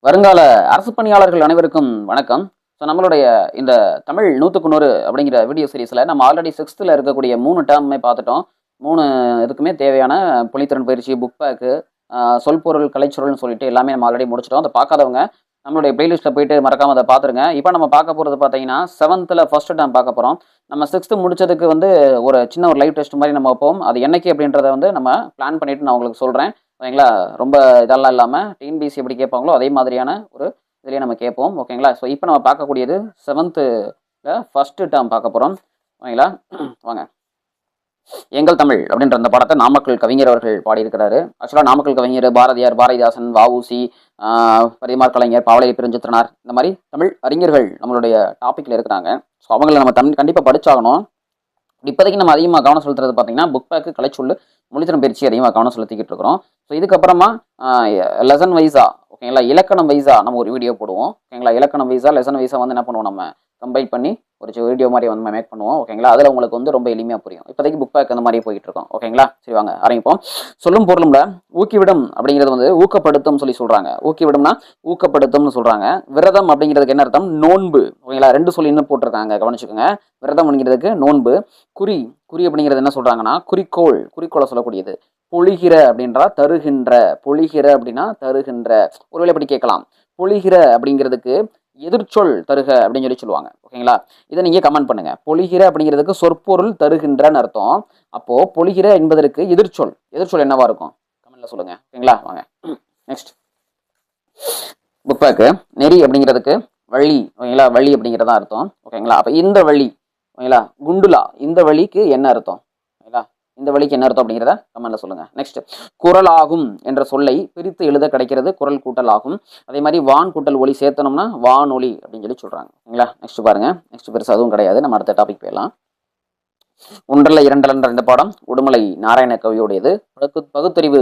வருங்கால அரசு பணியாளர்கள் அனைவருக்கும் வணக்கம். ஸோ நம்மளுடைய இந்த தமிழ் 100க்கு 100 அப்படிங்கிற வீடியோ சீரிஸில் நம்ம ஆல்ரெடி 6th இருக்கக்கூடிய 3 டேர்மே பார்த்துட்டோம். 3 இதுக்குமே தேவையான புலித்திறன் பயிற்சி, புக் பேக்கு, சொல்பொருள், கலைச்சொல்னு சொல்லிட்டு எல்லாமே நம்ம ஆல்ரெடி முடிச்சிட்டோம். அதை பார்க்காதவங்க நம்மளுடைய பிளேலிஸ்ட்டில் போயிட்டு மறக்காம அதை பார்த்துருங்க. இப்போ நம்ம பார்க்க போகிறது பார்த்தீங்கன்னா 7th ஃபர்ஸ்ட் டேர்ம் பார்க்க போகிறோம். நம்ம 6th முடிச்சதுக்கு வந்து ஒரு சின்ன ஒரு லைவ் டெஸ்ட் மாதிரி நம்ம வைப்போம். அது என்னைக்கு அப்படின்றத வந்து நம்ம பிளான் பண்ணிட்டு நான் உங்களுக்கு சொல்கிறேன். ஓகேங்களா? ரொம்ப இதெல்லாம் இல்லாமல் டிஎன்பிசி எப்படி கேட்பாங்களோ அதே மாதிரியான ஒரு இதுலேயே நம்ம கேட்போம். ஓகேங்களா? ஸோ இப்போ நம்ம பார்க்கக்கூடியது 7th ஃபர்ஸ்ட் டேர்ம் பார்க்க போகிறோம். ஓகேங்களா? வாங்க. எங்கள் தமிழ் அப்படின்ற அந்த படத்தை நாமக்கல் கவிஞர் அவர்கள் பாடியிருக்கிறாரு. ஆக்சுவலாக நாமக்கல் கவிஞர் பாரதியார், பாரதிதாசன், வஉசி, பரிமார் கலைஞர், பாவலை பெருஞ்சித்திரனார், இந்த மாதிரி தமிழ் அறிஞர்கள் நம்மளுடைய டாப்பிக்கில் இருக்கிறாங்க. ஸோ அவங்களை நம்ம கண்டிப்பாக படிச்சாகணும். இப்போதைக்கு நம்ம அதிகமாக கவனம் செலுத்துறது பார்த்தீங்கன்னா புக் பேக்கு, கலைச்சொல்லு, மொழித்திறன் பயிற்சி அதிகமாக கவனம் செலுத்திக்கிட்டு இருக்கிறோம். ஸோ இதுக்கப்புறமா லெசன் வைஸா, ஓகேங்களா, இலக்கணம் வைஸா நம்ம ஒரு வீடியோ போடுவோம். ஓகேங்களா? இலக்கணம் வைஸா, லெசன் வைஸா வந்து என்ன பண்ணுவோம், நம்ம கம்பைல் பண்ணி ஒரு வீடியோ மாதிரி வந்து மேக் பண்ணுவோம். ஓகேங்களா? அதில் உங்களுக்கு வந்து ரொம்ப எளிமையாக புரியும். இப்போதைக்கு புக் பேக் அந்த மாதிரி போயிட்டு இருக்கோம். ஓகேங்களா? சரி, வாங்க ஆரம்பிப்போம். சொல்லும் பொருளும்ல ஊக்கிவிடும் அப்படிங்கிறது வந்து ஊக்கப்படுத்தும் சொல்லி சொல்றாங்க. ஊக்கிவிடும்னா ஊக்கப்படுத்தும்னு சொல்றாங்க. விரதம் அப்படிங்கிறதுக்கு என்ன அர்த்தம்? நோன்பு. ஓகேங்களா? 2 சொல்லி இன்னும் போட்டிருக்காங்க, கவனிச்சுக்கோங்க. விரதம் அப்படிங்கிறதுக்கு நோன்பு. குறி குறி அப்படிங்கிறது என்ன சொல்றாங்கன்னா குறிக்கோள், குறிக்கோளை சொல்லக்கூடியது. பொழிகிற அப்படின்றா தருகின்ற, பொழிகிற அப்படின்னா தருகின்ற. ஒருவேளை இப்படி கேட்கலாம், பொழிகிற அப்படிங்கிறதுக்கு எதிர்ச்சொல் தருக அப்படின்னு சொல்லி சொல்லுவாங்க. ஓகேங்களா? இதை நீங்க கமெண்ட் பண்ணுங்க. பொழிகிற அப்படிங்கிறதுக்கு சொற்பொருள் தருகின்றன்னு அர்த்தம். அப்போ பொழிகிற என்பதற்கு எதிர்ச்சொல், எதிர்ச்சொல் என்னவா இருக்கும்? கமெண்ட்ல சொல்லுங்க. ஓகேங்களா? வாங்க நெக்ஸ்ட். Book bag. நெறி அப்படிங்கிறதுக்கு வழி. ஓகேங்களா? வழி அப்படிங்கிறதா அர்த்தம். ஓகேங்களா? அப்ப இந்த வழி, ஓகேங்களா, குண்டுலா, இந்த வழிக்கு என்ன அர்த்தம்? ஓகேங்களா? இந்த வழிக்கு என்ன அர்த்தம் அப்படிங்கிறத கமெண்ட்ல சொல்லுங்க. நெக்ஸ்ட். குரலாகும் என்ற சொல்லை பிரித்து எழுத கிடைக்கிறது குரல் கூட்டல் ஆகும். அதே மாதிரி வான் கூட்டல் ஒளி சேர்த்தனோம்னா வானொலி அப்படின்னு சொல்லி சொல்றாங்க. ஓகேங்களா? நெக்ஸ்ட் பாருங்க. நெக்ஸ்ட் பெருசு அதுவும் கிடையாது. நம்ம அடுத்த டாபிக் போயிடலாம். ஒன்றல்ல இரண்டல்ன்ற 2 பாடம் உடுமலை நாராயண கவியோடையது. பகுத்தறிவு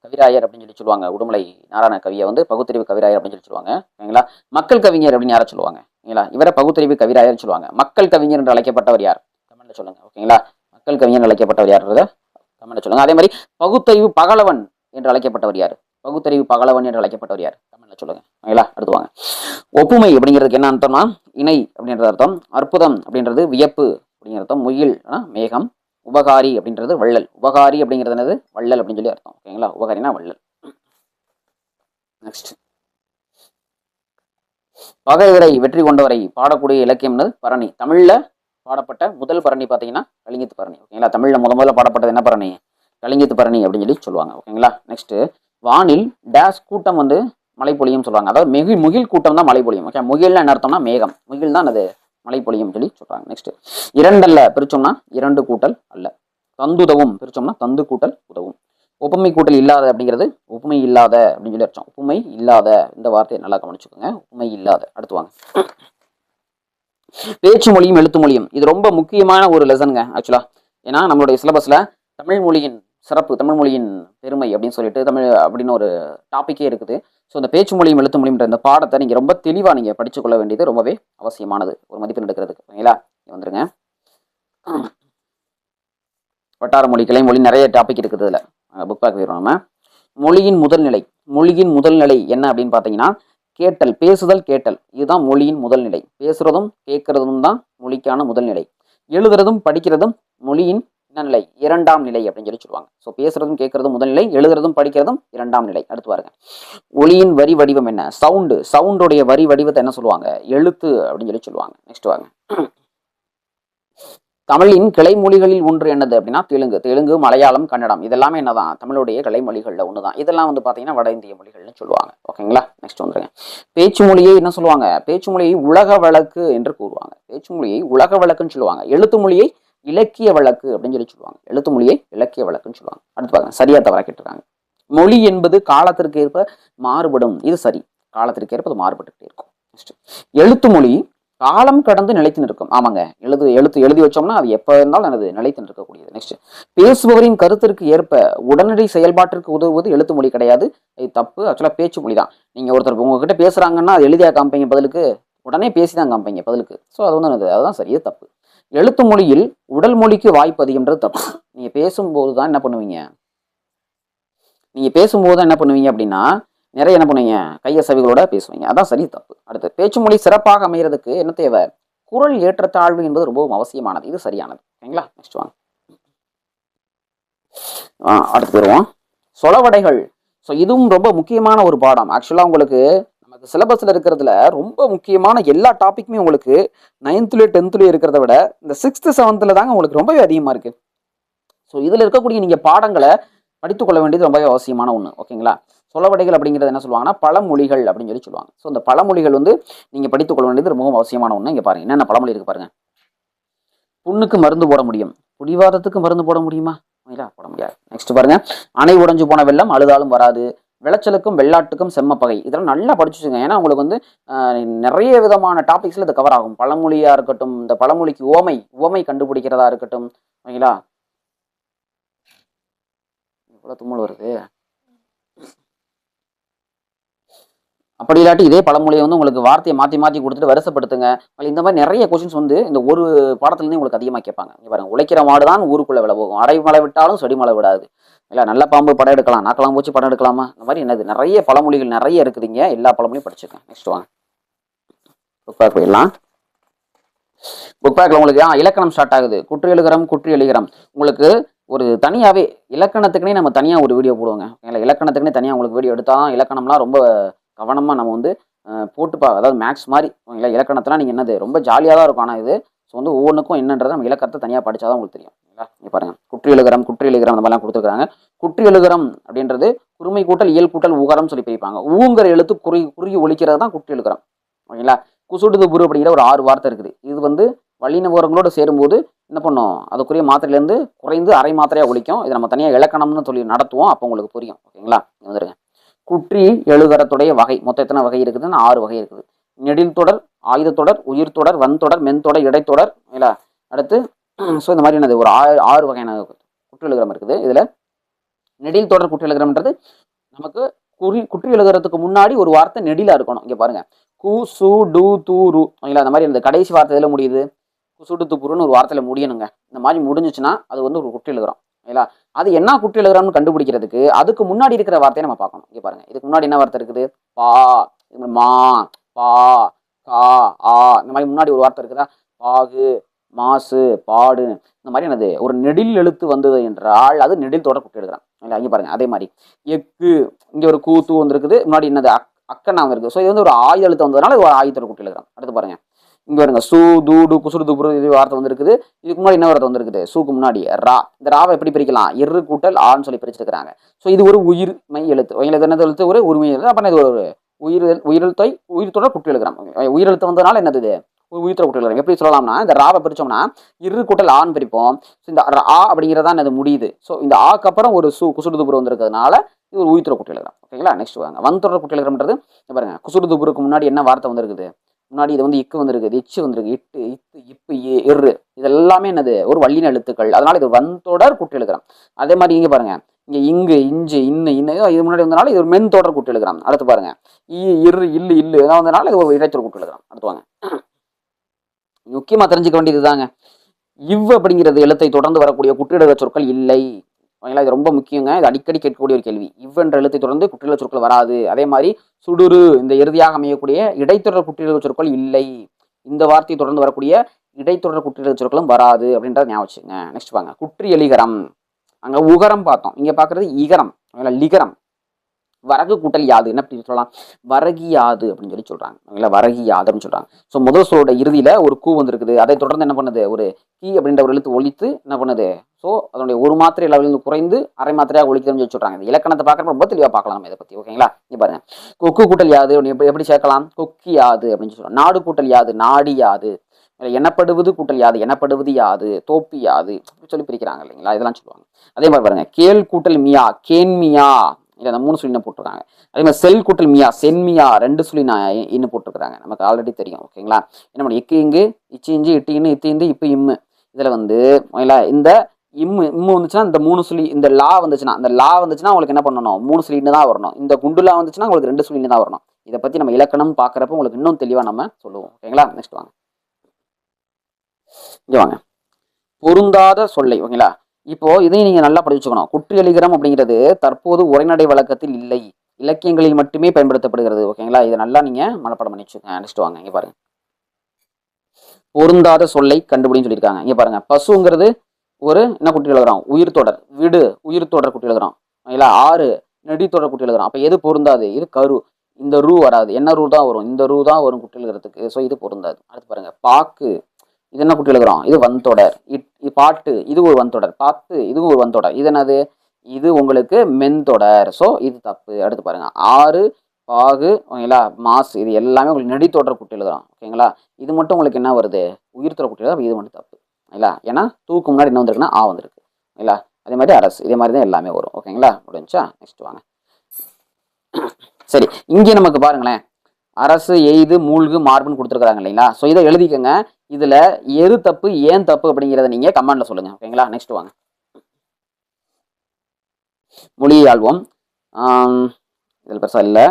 கவிராயர் அப்படின்னு சொல்லி சொல்லுவாங்க. உடுமலை நாராயண கவியை வந்து பகுத்தறிவு கவிராயர் அப்படின்னு சொல்லி சொல்லுவாங்க. ஓகேங்களா? மக்கள் கவிஞர் அப்படின்னு யாரை சொல்லுவாங்க? ஓகேங்களா? இவரை பகுத்தறிவு கவிராயர் சொல்லுவாங்க. மக்கள் கவிஞர் என்று அழைக்கப்பட்டவர் யார்? கமெண்ட்ல சொல்லுங்க. ஓகேங்களா? மக்கள் கவிஞர் அழைக்கப்பட்டவர் யாருன்றத கமெண்ட்ல சொல்லுங்க. அதே மாதிரி பகுத்தறிவு பகலவன் என்று அழைக்கப்பட்டவர் யார்? பகுத்தறிவு பகலவன் என்று அழைக்கப்பட்டவர் யார்? கமெண்ட்ல சொல்லுங்க. ஓகேங்களா? அடுத்து வாங்க. ஒப்புமை அப்படிங்கிறதுக்கு என்ன அர்த்தம்னா இணை அப்படின்றது அர்த்தம். அற்புதம் அப்படின்றது வியப்பு அப்படிங்கிற அர்த்தம். முகில் மேகம். உபகாரி அப்படின்றது வள்ளல். உபகாரி அப்படிங்கிறது என்னது? வள்ளல் அப்படின்னு சொல்லி அர்த்தம். ஓகேங்களா? உபகாரினா வள்ளல். நெக்ஸ்ட். பகைவரை வெற்றி கொண்டவரை பாடக்கூடிய இலக்கியம் என்னது? பரணி. தமிழ்ல பாடப்பட்ட முதல் பரணி பார்த்தீங்கன்னா கலிங்கத்து பரணி. ஓகேங்களா? தமிழ்ல முதல்ல பாடப்பட்டது என்ன பரணி? கலிங்கத்து பரணி அப்படின்னு சொல்லி சொல்லுவாங்க. ஓகேங்களா? நெக்ஸ்ட். வானில் டேஷ் கூட்டம் வந்து மழை பொழியும் சொல்றாங்க. அதாவது முகில் கூட்டம் தான் மழை பொழியும். ஓகே, முகில்னா என்ன அர்த்தம்னா மேகம். முகில் தான் அது மழை பொழியும் சொல்லி சொல்றாங்க. நெக்ஸ்ட். இரண்டல்ல பிரிச்சோம்னா 2 கூட்டல் அல்ல. தந்துதவும் பிரிச்சோம்னா தந்து கூட்டல் உதவும். ஒப்புமை கூட்டல் இல்லாத அப்படிங்கிறது ஒப்புமை இல்லாத அப்படின்னு சொல்லி அர்த்தம். ஒப்புமை இல்லாத இந்த வார்த்தையை நல்லா கவனிச்சுக்கோங்க. ஒப்புமை இல்லாத. அடுத்து வாங்க. பேச்சு மொழியும் எழுத்து மொழியும் இது ரொம்ப முக்கியமான ஒரு லெசனுங்க ஆக்சுவலா. ஏன்னா நம்மளுடைய சிலபஸ்ல தமிழ் மொழியின் சிறப்பு, தமிழ் மொழியின் பெருமை அப்படின்னு சொல்லிட்டு தமிழ் அப்படின்னு ஒரு டாப்பிக்கே இருக்குது. ஸோ இந்த பேச்சு மொழியும் எழுத்து மொழின்ற இந்த பாடத்தை நீங்க ரொம்ப தெளிவா நீங்க படிச்சு கொள்ள வேண்டியது ரொம்பவே அவசியமானது ஒரு மதிப்பெண் எடுக்கிறதுக்கு. ஓகேங்களா? வந்துருங்க. வட்டார மொழி, கிளை மொழி, நிறைய டாபிக் இருக்குது இதுல. புக் பேக் போயிடும் நம்ம. மொழியின் முதல் நிலை. மொழியின் முதல் நிலை என்ன அப்படின்னு பார்த்தீங்கன்னா கேட்டல், பேசுதல், கேட்டல். இதுதான் மொழியின் முதல் நிலை. பேசுறதும் கேட்கறதும் தான் மொழிக்கான முதல் நிலை. எழுதுறதும் படிக்கிறதும் மொழியின் என்ன நிலை? 2ஆம் நிலை அப்படின்னு சொல்லி சொல்லுவாங்க. ஸோ பேசுறதும் கேட்கறதும் முதல் நிலை, எழுதுறதும் படிக்கிறதும் 2ஆம் நிலை. அடுத்து பாருங்க. ஒளியின் வரி வடிவம் என்ன? சவுண்டு. சவுண்டோடைய வரி வடிவத்தை என்ன சொல்லுவாங்க? எழுத்து அப்படின்னு சொல்லி சொல்லுவாங்க. நெக்ஸ்ட் வாங்க. தமிழின் கிளை மொழிகளில் ஒன்று என்னது அப்படின்னா தெலுங்கு. தெலுங்கு, மலையாளம், கன்னடம் இதெல்லாமே என்னதான்? தமிழுடைய கிளை மொழிகளில் ஒன்று தான். இதெல்லாம் வந்து பார்த்தீங்கன்னா வட இந்திய மொழிகள்னு சொல்லுவாங்க. ஓகேங்களா? நெக்ஸ்ட் வந்துருங்க. பேச்சு மொழியை என்ன சொல்லுவாங்க? பேச்சு மொழியை உலக வழக்கு என்று கூறுவாங்க. பேச்சு மொழியை உலக வழக்குன்னு சொல்லுவாங்க. எழுத்து மொழியை இலக்கிய வழக்கு அப்படின்னு சொல்லி சொல்லுவாங்க. எழுத்து மொழியை இலக்கிய வழக்குன்னு சொல்லுவாங்க. அடுத்து பாருங்க. சரியா தவறா கேட்டிருக்காங்க. மொழி என்பது காலத்திற்கு ஏற்ப மாறுபடும். இது சரி. காலத்திற்கு ஏற்ப அது மாறுபட்டுக்கிட்டே இருக்கும். நெக்ஸ்ட். எழுத்து மொழி காலம் கடந்து நிலைத்து நிற்கும். ஆமாங்க. எழுதி வச்சோம்னா அது எப்ப இருந்தாலும் அது நிலைத்து நிற்கக்கூடியது. நெக்ஸ்ட். பேசுபவரின் கருத்திற்கு ஏற்ப உடனடி செயல்பாட்டிற்கு உதவுவது எழுத்து மொழி கிடையாது. இது தப்பு. ஆக்சுவலா பேச்சு மொழி தான். நீங்க ஒருத்தர் உங்ககிட்ட பேசுறாங்கன்னா அது எழுதியா காமிப்பீங்க பதிலுக்கு? உடனே பேசிதான் காமிப்பீங்க பதிலுக்கு. ஸோ அது வந்து அதுதான் சரி. இது தப்பு. எழுத்து மொழியில் உடல் மொழிக்கு வாய்ப்பு அதிகம்ன்றது தப்பு. நீங்க பேசும்போது தான் என்ன பண்ணுவீங்க? அப்படின்னா நிறைய என்ன பண்ணுவீங்க, கையசைவுகளோட பேசுவீங்க. அதான் சரி தப்பு. அடுத்து, பேச்சு மொழி சிறப்பாக அமைகிறதுக்கு என்ன தேவை? குரல் ஏற்றத்தாழ்வு என்பது ரொம்பவும் அவசியமானது. இது சரியானது. ஓகேங்களா? நெக்ஸ்ட் வாங்க. அடுத்து வருவோம், சொலவடைகள். ஸோ இதுவும் ரொம்ப முக்கியமான ஒரு பாடம். ஆக்சுவலாக உங்களுக்கு நமக்கு சிலபஸில் இருக்கிறதுல ரொம்ப முக்கியமான எல்லா டாப்பிக்குமே உங்களுக்கு 9th 10th இருக்கிறத விட இந்த 6th 7th தாங்க உங்களுக்கு ரொம்பவே அதிகமாக இருக்குது. ஸோ இதில் இருக்கக்கூடிய நீங்கள் பாடங்களை படித்துக்கொள்ள வேண்டியது ரொம்பவே அவசியமான ஒன்று. ஓகேங்களா? சொலவடைகள் அப்படிங்கிறது என்ன சொல்லுவாங்கன்னா பழமொழிகள் அப்படின்னு சொல்லுவாங்க. ஸோ இந்த பழமொழிகள் வந்து நீங்கள் படித்துக்கொள்ள வேண்டியது ரொம்பவும் அவசியமான ஒன்று. இங்கே பாருங்க, என்னென்ன பழமொழி இருக்கு பாருங்க. புண்ணுக்கு மருந்து போட முடியும், புடிவாதத்துக்கு மருந்து போட முடியுமா? போட முடியாது. நெக்ஸ்ட் பாருங்க, அணை உடைஞ்சு போன வெள்ளம் அழுதாலும் வராது, விளைச்சலுக்கும் வெள்ளாட்டுக்கும் செம்மப்பகை. இதெல்லாம் நல்லா படிச்சுச்சுங்க. ஏன்னா உங்களுக்கு வந்து நிறைய விதமான டாபிக்ஸ்ல இது கவர் ஆகும். பழமொழியா இருக்கட்டும், இந்த பழமொழிக்கு உவமை கண்டுபிடிக்கிறதா இருக்கட்டும். ஓகேங்களா? இவ்வளவு தும்மல் வருது. அப்படி இல்லாட்டி இதே பழமொழியை வந்து உங்களுக்கு வார்த்தையை மாற்றி மாற்றி கொடுத்துட்டு வருஷப்படுத்துங்க. இந்த மாதிரி நிறைய கொஸ்டின்ஸ் வந்து இந்த ஒரு பாடத்துலேருந்து உங்களுக்கு அதிகமாக கேட்பாங்க. இங்கே பாருங்க, உழைக்கிற மாடு தான் ஊருக்குள்ளே விளை போகும், அடை மழை விட்டாலும் செடி மழை விடாது. இல்லை, நல்ல பாம்பு படம் எடுக்கலாம், நாக்கலாம் பூச்சி படம் எடுக்கலாமா? இந்த மாதிரி என்னது நிறைய பழமொழிகள் நிறைய இருக்குதுங்க. எல்லா பழமொழியும் படிச்சுக்கேன். நெக்ஸ்ட் வாங்க, புக் பேக் போயிடலாம். புக் பேக்கில் உங்களுக்கு இலக்கணம் ஸ்டார்ட் ஆகுது. குற்றி எழுகரம், குற்றி எழுகிறோம். உங்களுக்கு ஒரு தனியாகவே இலக்கணத்துக்குனே நம்ம தனியாக ஒரு வீடியோ போடுவோங்க. இல்லை, இலக்கணத்துக்குனே தனியாக உங்களுக்கு வீடியோ எடுத்தால் தான் இலக்கணம்லாம் ரொம்ப கவனமாக நம்ம வந்து அதாவது மேக்ஸ் மாதிரி. இல்லை, இலக்கணத்தெலாம் நீங்கள் என்னது ரொம்ப ஜாலியாக தான் இருக்கும். ஆனால் இது ஸோ வந்து ஒவ்வொன்றுக்கும் என்னன்றதை நம்ம இலக்கணத்தை தனியாக படித்தா தான் உங்களுக்கு தெரியும். இங்கே பாருங்கள், குற்றி எழுகரம், குற்றி எழுகிறோம் அந்த மாதிரிலாம் கொடுத்துருக்காங்க. குற்றி எழுகரம் அப்படின்றது குறுமை கூட்டல் இயல் கூட்டல் ஊகரம் சொல்லி பிரிப்பாங்க. ஊங்கிற எழுத்து குறுகி ஒழிக்கிறது தான் குற்றி எழுகிறோம். ஓகேங்களா? குசுடுது புரு அப்படிங்கிற ஒரு 6 வார்த்தை இருக்குது. இது வந்து வல்லினபுரங்களோடு சேரும்போது என்ன பண்ணும், அதுக்குரிய மாத்திரையிலேருந்து குறைந்து அரை மாத்திரையாக ஒழிக்கும். இது நம்ம தனியாக இலக்கணம்னு சொல்லி நடத்துவோம். அப்போ உங்களுக்கு புரியும். ஓகேங்களா? வந்துருங்க. குற்றி எழுகரத்துடைய வகை மொத்தம் எத்தனை வகை இருக்குதுன்னு 6 வகை இருக்குது. நெடில் தொடர், ஆயுத தொடர், உயிர் தொடர், வன்தொடர், மென்தொடர், இடைத்தொடர். இல்லை, அடுத்து ஸோ இந்த மாதிரி என்னது ஒரு 6 வகையான குற்றி எழுகரம் இருக்குது. இதில் நெடில் தொடர் குற்றி எழுகரம்ன்றது நமக்கு குற்றி எழுதுறதுக்கு முன்னாடி ஒரு வார்த்தை நெடிலா இருக்கணும். இங்க பாருங்க, கு சு டு து ரு. ஓகேங்களா? அந்த மாதிரி இந்த கடைசி வார்த்தை எதில் முடியுது? குசுடு துப்புருன்னு ஒரு வார்த்தையில முடியணுங்க. இந்த மாதிரி முடிஞ்சிச்சுன்னா அது வந்து ஒரு குற்றி எழுதுறோம். ஓகேங்களா? அது என்ன குற்றி எழுதுறோம்னு கண்டுபிடிக்கிறதுக்கு அதுக்கு முன்னாடி இருக்கிற வார்த்தையை நம்ம பார்க்கணும். இங்க பாருங்க, இதுக்கு முன்னாடி என்ன வார்த்தை இருக்குது? பா, மா, பா, கா, ஆ. இந்த மாதிரி முன்னாடி ஒரு வார்த்தை இருக்குதா? பாகு, மாசு, பாடு. இந்த மாதிரி என்னது ஒரு நெடில் எழுத்து வந்தது என்றால் அது நெடில் தொடர் குற்றி எழுதுறான். இங்க பாருங்க, அதே மாதிரி எக்கு, இங்க ஒரு கூத்து வந்துருக்குது. முன்னாடி என்னது அக்கன்னா இருக்கு. ஸோ இது வந்து ஒரு ஆயுத எழுத்து வந்ததுனால இது ஒரு ஆயுதத்தோட குற்றி எழுதுறான். அடுத்து பாருங்க, இங்க வருங்க, சு தூடு குசுடு துப்புரு இது வார்த்தை வந்துருக்குது. இதுக்கு முன்னாடி என்ன வார்த்தை வந்துருக்குது? சூக்கு முன்னாடி ரா. இந்த ராவை எப்படி பிரிக்கலாம்? இரு கூட்டல் ஆன்னு சொல்லி பிரிச்சிருக்கிறாங்க. ஸோ இது ஒரு உயிர் மை எழுத்து. என்ன எழுத்து? ஒரு உரிமை எழுத்து. அப்ப இது ஒரு உயிரெழுத்தை உயிர்த்தோட குற்றி எழுதுறான். உயிரெழுத்து வந்ததுனால என்னது ஒரு உயிர்த்தோட குற்றி எழுதுறாங்க. எப்படி சொல்லலாம்னா, இந்த ராவை பிரிச்சோம்னா இரு கூட்டல் ஆன்னு பிரிப்போம். இந்த ஆ அப்படிங்கிறதான் அது முடியுது. ஸோ இந்த ஆக்கு அப்புறம் ஒரு குசுடு துப்புரு வந்திருக்கிறதுனால இது ஒரு உயிர்த்தோட குற்றி எழுதுறான். ஓகேங்களா? நெக்ஸ்ட் வாங்க, வன்தொடர் குற்றி எழுதுறதுன்றது பாருங்க, குசுடு துப்புருக்கு முன்னாடி என்ன வார்த்தை வந்திருக்குது? முன்னாடி இது வந்து இக்கு வந்திருக்குது, இச்சு வந்திருக்கு, இட்டு, இத்து, இப்பு, இரு. இது எல்லாமே என்னது ஒரு வல்லின எழுத்துக்கள். அதனால இது வன்தொடர் குற்றி எழுதுறான். அதே மாதிரி இங்க பாருங்க, இங்க இங்கு, இஞ்சு, இன்ன இது முன்னாடி வந்தனால இது ஒரு மென் தொடர் குற்றி எழுதுறான். அடுத்து பாருங்க, இரு, இல்லு, இல்லு வந்தனால இது ஒரு இடைத்தொடர் குற்றி எழுதுறான். அடுத்து வாங்க, முக்கியமா தெரிஞ்சுக்க வேண்டியது தாங்க, இவ் அப்படிங்கிறது எழுத்தை தொடர்ந்து வரக்கூடிய குற்றியெழுத சொற்கள் இல்லை. ஓகேங்களா? இது ரொம்ப முக்கியங்க. இது அடிக்கடி கேட்கக்கூடிய ஒரு கேள்வி. இவ்வென்ற எழுத்தை தொடர்ந்து குற்றியெழுத சொற்கள் வராது. அதே மாதிரி சுடுரு இந்த இறுதியாக அமையக்கூடிய இடைத்தொடர் குற்றியெழுத சொற்கள் இல்லை. இந்த வார்த்தையை தொடர்ந்து வரக்கூடிய இடைத்தொடர் குற்றியெழுத சொற்களும் வராது அப்படின்றத ஞாபகம் வச்சுங்க. நெக்ஸ்ட் வாங்க, குற்றி எலிகரம். அங்க உகரம் பார்த்தோம், இங்க பாக்குறது இகரம். லிகரம். வரகு கூட்டல் யாது என்ன அப்படி சொல்லலாம்? வரகியாது அப்படின்னு சொல்லி சொல்றாங்க. இல்லை, வரகியாது அப்படின்னு சொல்றாங்க. ஸோ முதல் சொல்லோட இறுதியில ஒரு கூ வந்திருக்குது. அதை தொடர்ந்து என்ன பண்ணுது? ஒரு கீ அப்படின்ற ஒரு எழுத்து ஒழித்து என்ன பண்ணுது? ஸோ அதனுடைய ஒரு மாத்திரை அளவிலிருந்து குறைந்து அரை மாத்திரையாக ஒழிக்குதுன்னு சொல்லி சொல்றாங்க. இந்த இலக்கணத்தை பார்க்கறப்ப ரொம்ப தெளிவாக பார்க்கலாம் நம்ம இதை பத்தி. ஓகேங்களா? இங்க பாருங்க, கொக்கு கூட்டல் யாது எப்படி சேர்க்கலாம்? கொக்கி யாது அப்படின்னு சொல்றாங்க. நாடு கூட்டல் யாது நாடி யாது. எனப்படுவது கூட்டல் யாது எனப்படுவது யாது. தோப்பி யாது சொல்லி பிரிக்கிறாங்க இல்லைங்களா? இதெல்லாம் சொல்லுவாங்க. அதே மாதிரி பாருங்க, கேள் கூட்டல் மியா கேன்மியா. இல்லை, அந்த 3 சொல்லி போட்டிருக்காங்க. அதே மாதிரி செல் கூட்டல் மியா சென்மியா 2 சொல்லி இன்னும் போட்டிருக்கிறாங்க. நமக்கு ஆல்ரெடி தெரியும். ஓகேங்களா? என்ன பண்ணி எக்கு இங்கு, இச்சு இஞ்சி, இட்டு இன்னு, இத்து இந்து, இப்போ இம்மு. இதுல வந்து இந்த இம்மு வந்துச்சுன்னா இந்த 3 சொல்லி, இந்த லா வந்துச்சுன்னா உங்களுக்கு என்ன பண்ணணும்? 3 சொல்லின்னு தான் வரணும். இந்த குண்டுலா வந்துச்சுன்னா உங்களுக்கு 2 சொல்லின்னு தான் வரணும். இதை பத்தி நம்ம இலக்கணம் பார்க்கறப்ப உங்களுக்கு இன்னும் தெளிவா நம்ம சொல்லுவோம். ஓகேங்களா? நெக்ஸ்ட் வாங்க, இங்க வாங்க, பொருந்தாத சொல்லை. ஓகேங்களா? இப்போ இதையும் நீங்க நல்லா படிச்சுக்கணும். குற்றி எலிகரம் அப்படிங்கிறது தற்போது உரைநடை வழக்கத்தில் இல்லை. இலக்கியங்களில் மட்டுமே பயன்படுத்தப்படுகிறது. ஓகேங்களா, இதை நல்லா நீங்க மனப்பாடம் பண்ணி வச்சுக்கோங்க. நெக்ஸ்ட் வாங்க, இங்க பாருங்க. பொருந்தாத சொல்லை கண்டுபிடின்னு சொல்லியிருக்காங்க. இங்க பாருங்க, பசுங்கிறது ஒரு என்ன குட்டி எழுதுறோம், உயிர் தொடர். விடு உயிர் தொடர் குட்டி எழுதுறோம். ஓகேங்களா, ஆறு நெடித்தொடர் குட்டி எழுதுறோம். அப்ப எது பொருந்தாது? இது கரு. இந்த ரூ வராது. என்ன ரூ தான் வரும்? இந்த ரூ தான் வரும் குட்டி எழுதுறதுக்கு. ஸோ இது பொருந்தாது. அடுத்து பாருங்க, பாக்கு இது என்ன குட்டி எழுதுறோம்? இது வன்தொடர். பாட்டு இது ஒரு வன்தொடர். பாத்து இதுவும் ஒரு வன்தொடர். இது என்னது? இது உங்களுக்கு மென்தொடர். ஸோ இது தப்பு. அடுத்து பாருங்க, ஆறு பாகு ஓகேங்களா, மாசு இது எல்லாமே உங்களுக்கு நெடித்தொடர் குட்டி எழுதுறோம். ஓகேங்களா, இது மட்டும் உங்களுக்கு என்ன வருது? உயிர் தொடர் குட்டி எழுதுறோம். இது மட்டும் தப்பு. ஓகேங்களா, ஏன்னா தூக்கு முன்னாடி என்ன வந்திருக்குன்னா ஆ வந்திருக்கு. ஓகேங்களா, அதே மாதிரி அரசு இதே மாதிரி தான் எல்லாமே வரும். ஓகேங்களா, முடிஞ்சா நெக்ஸ்ட் வாங்க. சரி, இங்கே நமக்கு பாருங்களேன், அரசு எய்து மூழ்கு மார்புன்னு கொடுத்துருக்காங்க இல்லைங்களா. ஸோ இதை எழுதிக்கங்க. இதுல எது தப்பு ஏன் தப்பு அப்படிங்கிறத நீங்க கமெண்ட்ல சொல்லுங்க. ஓகேங்களா, நெக்ஸ்ட் வாங்க. மொழியை ஆள்வோம். இதில் பெருசா இல்லை.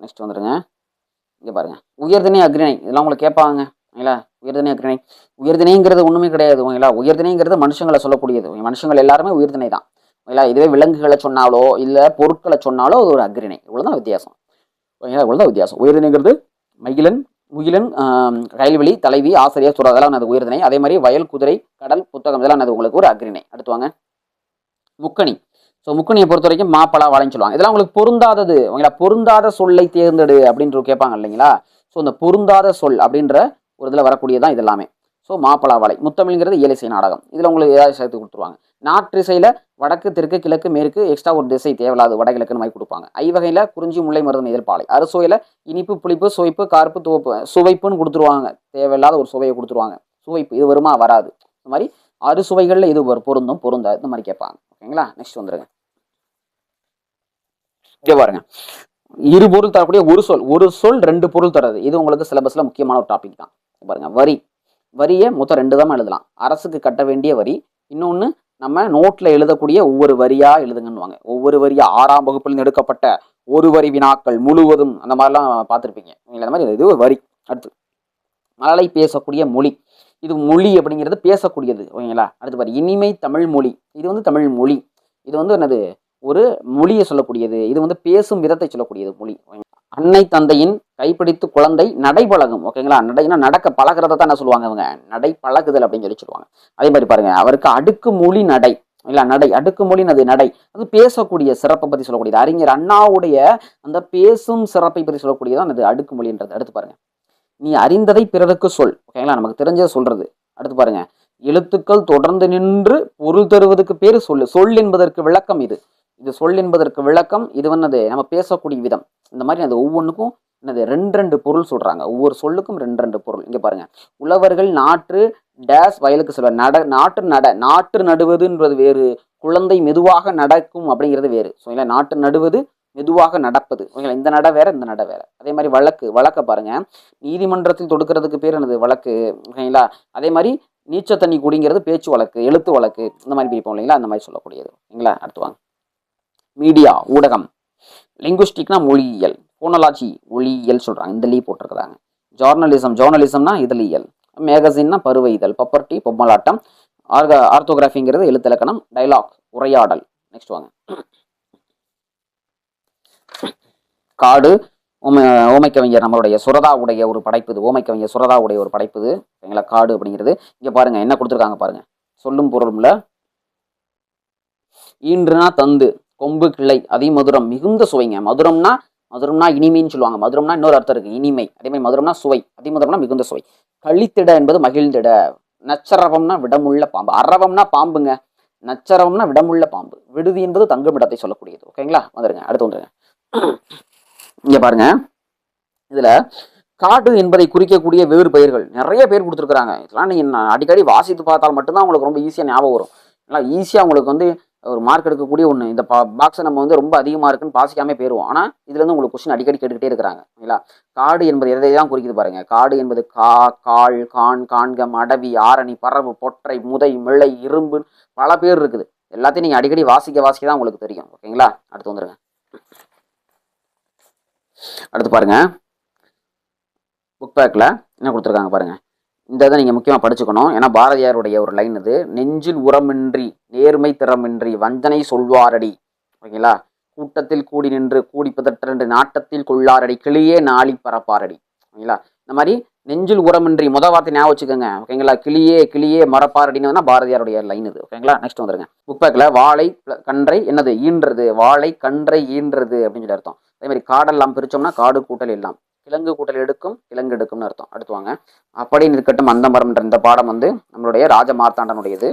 நெக்ஸ்ட் வந்துருங்க. இங்க பாருங்க, உயர்திணை அக்ரிணை இதெல்லாம் உங்களுக்கு கேட்பாங்க. ஓகேங்களா, உயர்திணை அக்ரிணை. உயர்திணைங்கிறது ஒண்ணுமே கிடையாது. ஓகேங்களா, உயர்திணைங்கிறது மனுஷங்களை சொல்லக்கூடியது. மனுஷங்கள் எல்லாருமே உயர்திணை தான். ஓகேங்களா, இதுவே விலங்குகளை சொன்னாலோ இல்ல பொருட்களை சொன்னாலோ அது ஒரு அக்ரிணை. இவ்வளவுதான் வித்தியாசம். ஓகேங்களா, இவ்வளவுதான் வித்தியாசம். உயர்திணைங்கிறது மகிழன் முகிலன் ரயில்வெளி தலைவி ஆசிரியர் சொல்ற அதெல்லாம் அது உயர்திணை. அதே மாதிரி வயல் குதிரை கடல் புத்தகம் இதெல்லாம் அது உங்களுக்கு ஒரு அக்ரிணை. அடுத்து வாங்க, முக்கணி. ஸோ முக்கணியை பொறுத்த வரைக்கும் மாப்பழா வாழைன்னு சொல்லுவாங்க. இதெல்லாம் உங்களுக்கு பொருந்தாதது. ஓகேங்களா, பொருந்தாத சொல்லை தேர்ந்தெடு அப்படின்ற கேட்பாங்க இல்லைங்களா. ஸோ இந்த பொருந்தாத சொல் அப்படின்ற ஒரு இதில் வரக்கூடியதான் இது எல்லாமே. ஸோ மாப்பழா வாழை. முத்தமிழ்ங்கிறது இயலிசை நாடகம். இதில் உங்களுக்கு ஏதாவது சேர்த்து கொடுத்துருவாங்க. நாற்றிசையில் வடக்கு தெற்கு கிழக்கு மேற்கு எக்ஸ்ட்ரா ஒரு திசை தேவையில்லாது வடகிழக்குன்னு மாதிரி கொடுப்பாங்க. ஐவகையில் குறிஞ்சி முல்லை மருதம் எதிர்ப்பாலை. அறுசுவையில் இனிப்பு புளிப்பு சுவைப்பு கார்ப்பு துவப்பு சுவைப்புன்னு கொடுத்துருவாங்க. தேவையில்லாத ஒரு சுவையை கொடுத்துருவாங்க. சுவைப்பு இது வருமா? வராது. இந்த மாதிரி அறுசுவைகளில் இது பொருந்தும் பொருந்தாது இந்த மாதிரி கேட்பாங்க. ஓகேங்களா, நெக்ஸ்ட் வந்துருங்க. இங்க பாருங்க, இரு பொருள் தரக்கூடிய ஒரு சொல் ரெண்டு பொருள் தரது. இது உங்களுக்கு சிலபஸ்ல முக்கியமான ஒரு டாபிக் தான். பாருங்க, வரி. வரியை மொத்தம் ரெண்டு தான் எழுதலாம். அரசுக்கு கட்ட வேண்டிய வரி, இன்னொன்னு நம்ம நோட்ல எழுதக்கூடிய ஒவ்வொரு வரியா எழுதுங்கன்னு. ஒவ்வொரு வரியா 6ஆம் வகுப்பில் எடுக்கப்பட்ட ஒரு வரி வினாக்கள் முழுவதும் அந்த மாதிரிலாம் பார்த்துருப்பீங்க. இந்த மாதிரி இது ஒரு வரி. அடுத்து மழலை பேசக்கூடிய மொழி. இது மொழி அப்படிங்கிறது பேசக்கூடியது. ஓகேங்களா, அடுத்து பாரு, இனிமை தமிழ் மொழி. இது வந்து தமிழ் மொழி. இது வந்து என்னது? ஒரு மொழியை சொல்லக்கூடியது. இது வந்து பேசும் விதத்தை சொல்லக்கூடியது மொழி. அன்னை தந்தையின் கைப்பிடித்து குழந்தை நடைபழகும். ஓகேங்களா, நடைனா நடக்க பழகிறத தான் என்ன சொல்லுவாங்க அவங்க? நடை பழகுதல் அப்படின்னு சொல்லுவாங்க. அதே மாதிரி பாருங்க, அவருக்கு அடுக்கு மொழி நடை. இல்ல நடை அடுக்கு மொழி நடை அது பேசக்கூடிய சிறப்பை பத்தி சொல்லக்கூடியது. அறிஞர் அண்ணாவுடைய அந்த பேசும் சிறப்பை பற்றி சொல்லக்கூடியதான் அது அடுக்கு மொழின்றது. அடுத்து பாருங்க, நீ அறிந்ததை பிறருக்கு சொல். ஓகேங்களா, நமக்கு தெரிஞ்சதை சொல்றது. அடுத்து பாருங்க, எழுத்துக்கள் தொடர்ந்து நின்று பொருள் தருவதற்கு பேரு சொல்லு. சொல் என்பதற்கு விளக்கம் இது. இது சொல் என்பதற்கு விளக்கம். இது வந்தது நம்ம பேசக்கூடிய விதம். இந்த மாதிரி அது ஒவ்வொன்றுக்கும் என்னது ரெண்டு பொருள் சொல்றாங்க. ஒவ்வொரு சொல்லுக்கும் ரெண்டு பொருள். இங்க பாருங்க, உழவர்கள் நாற்று டேஸ் வயலுக்கு சொல்ற நாற்று நடுவதுன்றது வேறு, குழந்தை மெதுவாக நடக்கும் அப்படிங்கிறது வேறு. ஸோ இல்லை, நாற்று நடுவது மெதுவாக நடப்பது. ஓகேங்களா, இந்த நட வேற இந்த நட வேற. அதே மாதிரி வழக்க பாருங்க, நீதிமன்றத்தில் தொடுக்கிறதுக்கு பேர் என்னது? வழக்கு. ஓகேங்களா, அதே மாதிரி நீச்ச தண்ணி குடிங்கிறது பேச்சு வழக்கு எழுத்து வழக்கு. இந்த மாதிரி பிரிப்போம் இல்லைங்களா, அந்த மாதிரி சொல்லக்கூடியது. ஓகேங்களா, அடுத்து வாங்க, மீடியா ஊடகம். லிங்குஸ்டிக்னா மொழியியல். போனலாஜி ஒளியியல் சொல்றாங்க. இந்த லீ போட்டிருக்கிறாங்க. ஜோர்னலிசம்னா இதழியல். மேகசின்னா பருவ இதழ். பப்பர்ட்டி பொம்மலாட்டம். ஆர்த்தோகிராஃபிங்கிறது எழுத்திலக்கணம். டைலாக் உரையாடல். நெக்ஸ்ட் வாங்க, காடு. ஓமைக்கவிஞர் நம்மளுடைய சுரதாவுடைய ஒரு படைப்பு இது. ஓமைக்கவிஞர் சுரதாவுடைய ஒரு படைப்பு இது. ஓகேங்களா, காடு அப்படிங்கிறது. இங்க பாருங்க என்ன கொடுத்துருக்காங்க பாருங்க, சொல்லும் பொருளும்ல. ஈன்றுனா தந்து, கொம்பு கிளை, அதிமதுரம் மிகுந்த சுவைங்க. மதுரம்னா இனிமைன்னு சொல்லுவாங்க. மதுரம்னா இன்னொரு அர்த்தம் இருக்கு, இனிமை. அதே மாதிரி மதுரம்னா சுவை, அதிமதுரம்னா மிகுந்த சுவை. கழித்திட என்பது மகிழ்ந்திட. நச்சரவம்னா விடமுள்ள பாம்பு. அரவம்னா பாம்புங்க. நச்சரவம்னா விடமுள்ள பாம்பு. விடுதி என்பது தங்கும் இடத்தை சொல்லக்கூடியது. ஓகேங்களா, வந்துருங்க, அடுத்து வந்துருங்க. இங்க பாருங்க, இதுல காடு என்பதை குறிக்கக்கூடிய வேறு பெயர்கள் நிறைய பேர் கொடுத்துருக்காங்க. இதெல்லாம் நீங்க அடிக்கடி வாசித்து பார்த்தால் மட்டும்தான் உங்களுக்கு ரொம்ப ஈஸியா ஞாபகம் வரும். நல்லா ஈஸியா உங்களுக்கு வந்து ஒரு மார்க் எடுக்கக்கூடிய ஒன்று. இந்த பாக்ஸை நம்ம வந்து ரொம்ப அதிகமாக இருக்குன்னு பாசிக்காமே போயிருவோம். ஆனால் இதுல இருந்து உங்களுக்கு கொஸ்டின் அடிக்கடி கேட்டுக்கிட்டே இருக்கிறாங்க. இல்லைங்களா, காடு என்பது எதை தான் குறிக்குது பாருங்க. காடு என்பது காள் கான் காண்கம் அடவி ஆரணி பறவு பொற்றை முதை மிளை இரும்பு பல பேர் இருக்குது. எல்லாத்தையும் நீங்க அடிக்கடி வாசிக்க தான் உங்களுக்கு தெரியும். ஓகேங்களா, அடுத்து வந்துருங்க. அடுத்து பாருங்க, புக் பேக்ல என்ன கொடுத்துருக்காங்க பாருங்க. இந்த இதை நீங்க முக்கியமா படிச்சுக்கணும். ஏன்னா பாரதியாருடைய ஒரு லைன் இது. நெஞ்சில் உரமின்றி நேர்மை திறமின்றி வஞ்சனை சொல்வாரடி. ஓகேங்களா, கூட்டத்தில் கூடி நின்று கூடி பிதற்றென்று நாட்டத்தில் கொள்ளாரடி கிளியே நாளி பரப்பாரடி. ஓகேங்களா? இந்த மாதிரி நெஞ்சில் உரமின்றி வார்த்தை ஞாபகம் வச்சுக்கோங்க. ஓகேங்களா? கிளியே கிளியே மரப்பாரடின்னு பாரதியாருடைய லைன் இது. ஓகேங்களா? நெக்ஸ்ட் வந்துருங்க. புக் பேக்ல வாழை கன்றை என்னது ஈன்றது, வாழை கன்றை ஈன்றது அப்படின்னு சொல்லி அர்த்தம். அதே மாதிரி காடெல்லாம் பிரிச்சோம்னா காடு கூட்டல் எல்லாம், கிழங்கு கூட்டல் எடுக்கும் கிழங்கு எடுக்கும்னு அர்த்தம். அடுத்து வாங்க. அப்படி நிற்கட்டும் அந்த மரம்ன்ற இந்த பாடம் நம்மளுடைய ராஜமார்த்தாண்டனுடையது.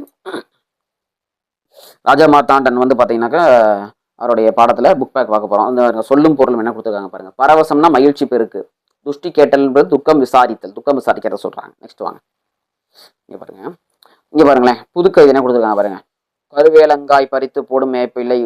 ராஜமார்த்தாண்டன் பாத்தீங்கன்னாக்கா அவருடைய பாடத்துல புக் பேக் பார்க்க போறோம். அந்த சொல்லும் பொருளும் என்ன கொடுத்துருக்காங்க பாருங்க. பரவசம்னா மகிழ்ச்சி பெருக்கு, துஷ்டி கேட்டல் என்பது துக்கம் விசாரித்தல், துக்கம் விசாரிக்கிறத சொல்றாங்க. நெக்ஸ்ட் வாங்க. இங்க பாருங்க, இங்க பாருங்களேன், புதுக்கவிதை என்ன கொடுத்துருக்காங்க பாருங்க. கருவேலங்காய் பறித்து போடும் மேய்ப்பில்லை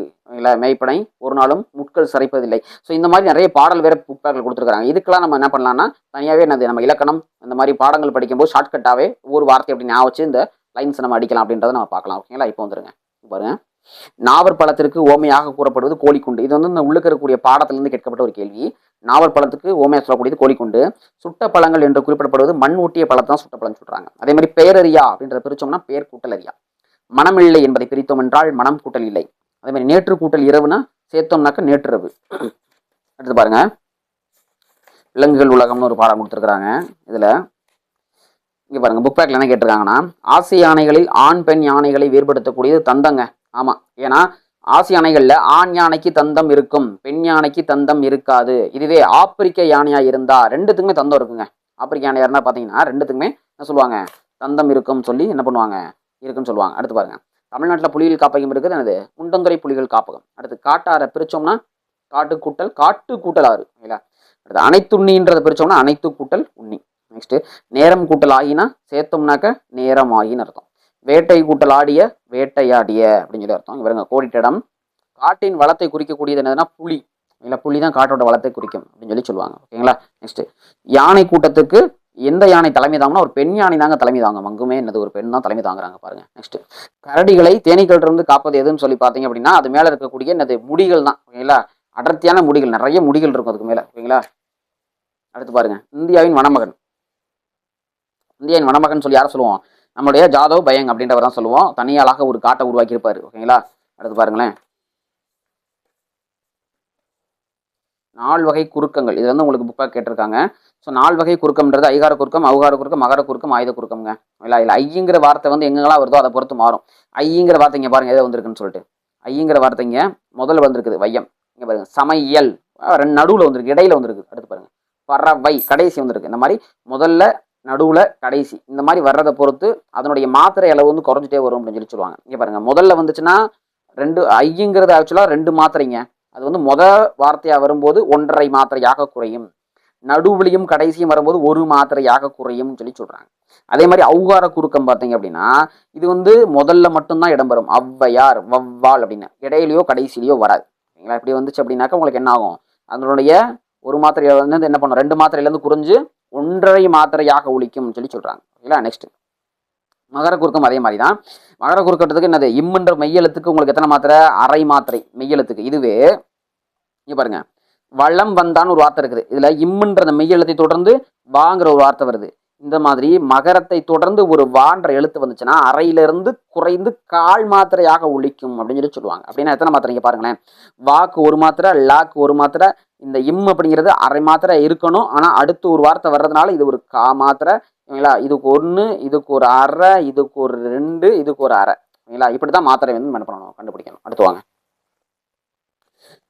மேய்ப்பனை ஒரு நாளும் முட்கள் சிறைப்பதில்லை. ஸோ இந்த மாதிரி நிறைய பாடல் வேற புக் பேக்கில் கொடுத்துருக்காங்க. இதுக்கெல்லாம் நம்ம என்ன பண்ணலாம்னா தனியாகவே நம்ம இலக்கணம் இந்த மாதிரி பாடங்கள் படிக்கும்போது ஷார்ட்கட்டாகவே ஒரு வார்த்தை அப்படி ஞாபகம் வச்சு இந்த லைன்ஸ் நம்ம அடிக்கலாம் அப்படின்றத நம்ம பார்க்கலாம். ஓகேங்களா? இப்போ வந்துருங்க பாருங்க. நாவற்பழத்திற்கு ஓமையாக கூறப்படுவது கோழிக்குண்டு. இது இந்த உள்ளுக்கு இருக்கக்கூடிய பாடத்திலிருந்து கேட்கப்பட்ட ஒரு கேள்வி. நாவற்பழத்துக்கு ஓமையாக சொல்லக்கூடியது கோழிக்குண்டு. சுட்ட பழங்கள் என்று குறிப்பிடப்படுவது மண் ஊட்டிய பழத்தை தான் சுட்ட பழம் சொல்றாங்க. அதே மாதிரி பேரறியா அப்படின்றத பிரிச்சோம்னா பேர் கூட்டல் அறியா. மனமில்லை என்பதை பிரித்தோம் என்றால் மனம் கூட்டல் இல்லை. அதே மாதிரி நேற்று கூட்டல் இரவுனா சேர்த்தோம்னாக்க நேற்றிரவு. அடுத்து பாருங்க, விலங்குகள் உலகம்னு ஒரு பாடம் கொடுத்துருக்காங்க. இதுல இங்க பாருங்க, புக் பேக்ல என்ன கேட்டிருக்காங்கன்னா, ஆசி யானைகளில் ஆண் பெண் யானைகளை வேறுபடுத்தக்கூடியது தந்தங்க. ஆமா, ஏன்னா ஆசி யானைகள்ல ஆண் யானைக்கு தந்தம் இருக்கும், பெண் யானைக்கு தந்தம் இருக்காது. இதுவே ஆப்பிரிக்க யானையா இருந்தா ரெண்டுத்துக்குமே தந்தம் இருக்குங்க. ஆப்பிரிக்க யானையா இருந்தா பாத்தீங்கன்னா ரெண்டுத்துக்குமே என்ன சொல்லுவாங்க, தந்தம் இருக்கும் சொல்லி என்ன பண்ணுவாங்க, இருக்குன்னு சொல்லுவாங்க. அடுத்து பாருங்க, தமிழ்நாட்டில் புலிகள் காப்பகம் இருக்குது, என்னது குண்டந்துறை புலிகள் காப்பகம். அடுத்து காட்டாரை பிரிச்சோம்னா காட்டு கூட்டல் ஆறு. இல்லைங்களா? அடுத்து அனைத்துண்ணின்றதை பிரிச்சோம்னா அனைத்து கூட்டல் உண்ணி. நெக்ஸ்ட் நேரம் கூட்டல் ஆகினா சேர்த்தோம்னாக்க நேரம் ஆகின்னு அர்த்தம். வேட்டை கூட்டல் ஆடிய வேட்டையாடிய அப்படின்னு சொல்லி அர்த்தம். இவருங்க கோடிட்டிடம் காட்டின் வளத்தை குறிக்கக்கூடியது என்னதுன்னா புலி. இல்லை, புலி தான் காட்டோட வளத்தை குறிக்கும் அப்படின்னு சொல்லி சொல்லுவாங்க. ஓகேங்களா? நெக்ஸ்ட் யானை கூட்டத்துக்கு எந்த யானை தலைமை தாங்கன்னா ஒரு பெண் யானை தாங்க தலைமை தாங்க. அங்குமே என்னது ஒரு பெண் தான் தலைமை தாங்குறாங்க பாருங்க. நெக்ஸ்ட் கரடிகளை தேனீக்கள் இருந்து காப்பது எதுன்னு சொல்லி பார்த்தீங்க அப்படின்னா அது மேல இருக்கக்கூடிய என்னது முடிகள் தான். ஓகேங்களா? அடர்த்தியான முடிகள், நிறைய முடிகள் இருக்கும் அதுக்கு மேல. ஓகேங்களா? அடுத்து பாருங்க, இந்தியாவின் வனமகன். இந்தியாவின் வனமகன் சொல்லி யாரை சொல்லுவோம், நம்மளுடைய ஜாதவ் பயங் அப்படின்றவர் தான் சொல்லுவோம். தனியாளாக ஒரு காட்டை உருவாக்கி இருப்பாரு. ஓகேங்களா? அடுத்து பாருங்களேன், 4 வகை குறுக்கங்கள். இது உங்களுக்கு புக்காக கேட்டிருக்காங்க. ஸோ 4 வகை குறுக்கம்ன்றது ஐகார குறுக்கம், அவுகார குறுக்கம், மகர குறுக்கம், ஆயுத குறுக்கம்ங்க. இல்லை இல்லை, ஐங்கிற வார்த்தை எங்கெல்லாம் வருதோ அதை பொறுத்து மாறும். ஐங்கிற வார்த்தை இங்கே பாருங்க எதை வந்திருக்குன்னு சொல்லிட்டு. ஐங்கிற வார்த்தைங்க முதல்ல வந்திருக்குது வையம். இங்கே பாருங்க சமையல் நடுவில் வந்திருக்கு, இடையில வந்திருக்கு. அடுத்து பாருங்க பறவை கடைசி வந்திருக்கு. இந்த மாதிரி முதல்ல நடுவில் கடைசி இந்த மாதிரி வர்றதை பொறுத்து அதனுடைய மாத்திரை அளவு குறைஞ்சிட்டே வரும் அப்படின்னு சொல்லி சொல்லுவாங்க. இங்கே பாருங்க முதல்ல வந்துச்சுன்னா 2 ஐங்கிறது ஆக்சுவலாக 2 மாத்திரைங்க. அது வார்த்தையா வரும்போது 1.5 மாத்திரையாக குறையும். நடுவுலையும் கடைசியும் வரும்போது 1 மாத்திரையாக குறையும் சொல்லி சொல்றாங்க. அதே மாதிரி அவுகார குறுக்கம் பார்த்தீங்க அப்படின்னா இது முதல்ல மட்டும்தான் இடம்பெறும். ஔவையார் வவ்வால் அப்படின்னு இடையிலையோ கடைசியிலையோ வராது. சரிங்களா? இப்படி வந்துச்சு அப்படின்னாக்கா உங்களுக்கு என்ன ஆகும், அதனுடைய 1 மாத்திரை என்ன பண்ணும், 2 மாத்திரையிலேருந்து குறைஞ்சு 1.5 மாத்திரையாக ஒழிக்கும் சொல்லி சொல்றாங்க. ஓகேங்களா? நெக்ஸ்ட் மகர குறுக்கம் அதே மாதிரி தான். மகர குறுக்கத்துக்கு என்னது இம்முன்ற மெய்யெழுத்துக்கு உங்களுக்கு எத்தனை மாத்திரை, அரை மாத்திரை மெய்யெழுத்துக்கு. இதுவே இங்க பாருங்க வளம் வந்தான்னு ஒரு வார்த்தை இருக்குது. இதுல இம்முன்ற அந்த மெய்யெழுத்தை தொடர்ந்து வாங்கிற ஒரு வார்த்தை வருது. இந்த மாதிரி மகரத்தை தொடர்ந்து ஒரு வான்ற எழுத்து வந்துச்சுன்னா அறையிலிருந்து குறைந்து 1/4 மாத்திரையாக ஒழிக்கும் அப்படின்னு சொல்லி சொல்லுவாங்க. அப்படின்னா எத்தனை மாத்திரை இங்க பாருங்களேன், வாக்கு 1 மாத்திரை, லாக்கு 1 மாத்திரை, இந்த இம் அப்படிங்கிறது அரை மாத்திரை இருக்கணும். ஆனா அடுத்து ஒரு வார்த்தை வர்றதுனால இது ஒரு கா மாத்திரை. ஓகேங்களா? இதுக்கு 1, இதுக்கு ஒரு அரை, இதுக்கு ஒரு 2, இதுக்கு ஒரு அரை. ஓகேங்களா? இப்படிதான் மாத்திரை என்ன பண்ணணும், கண்டுபிடிக்கணும். அடுத்து வாங்க,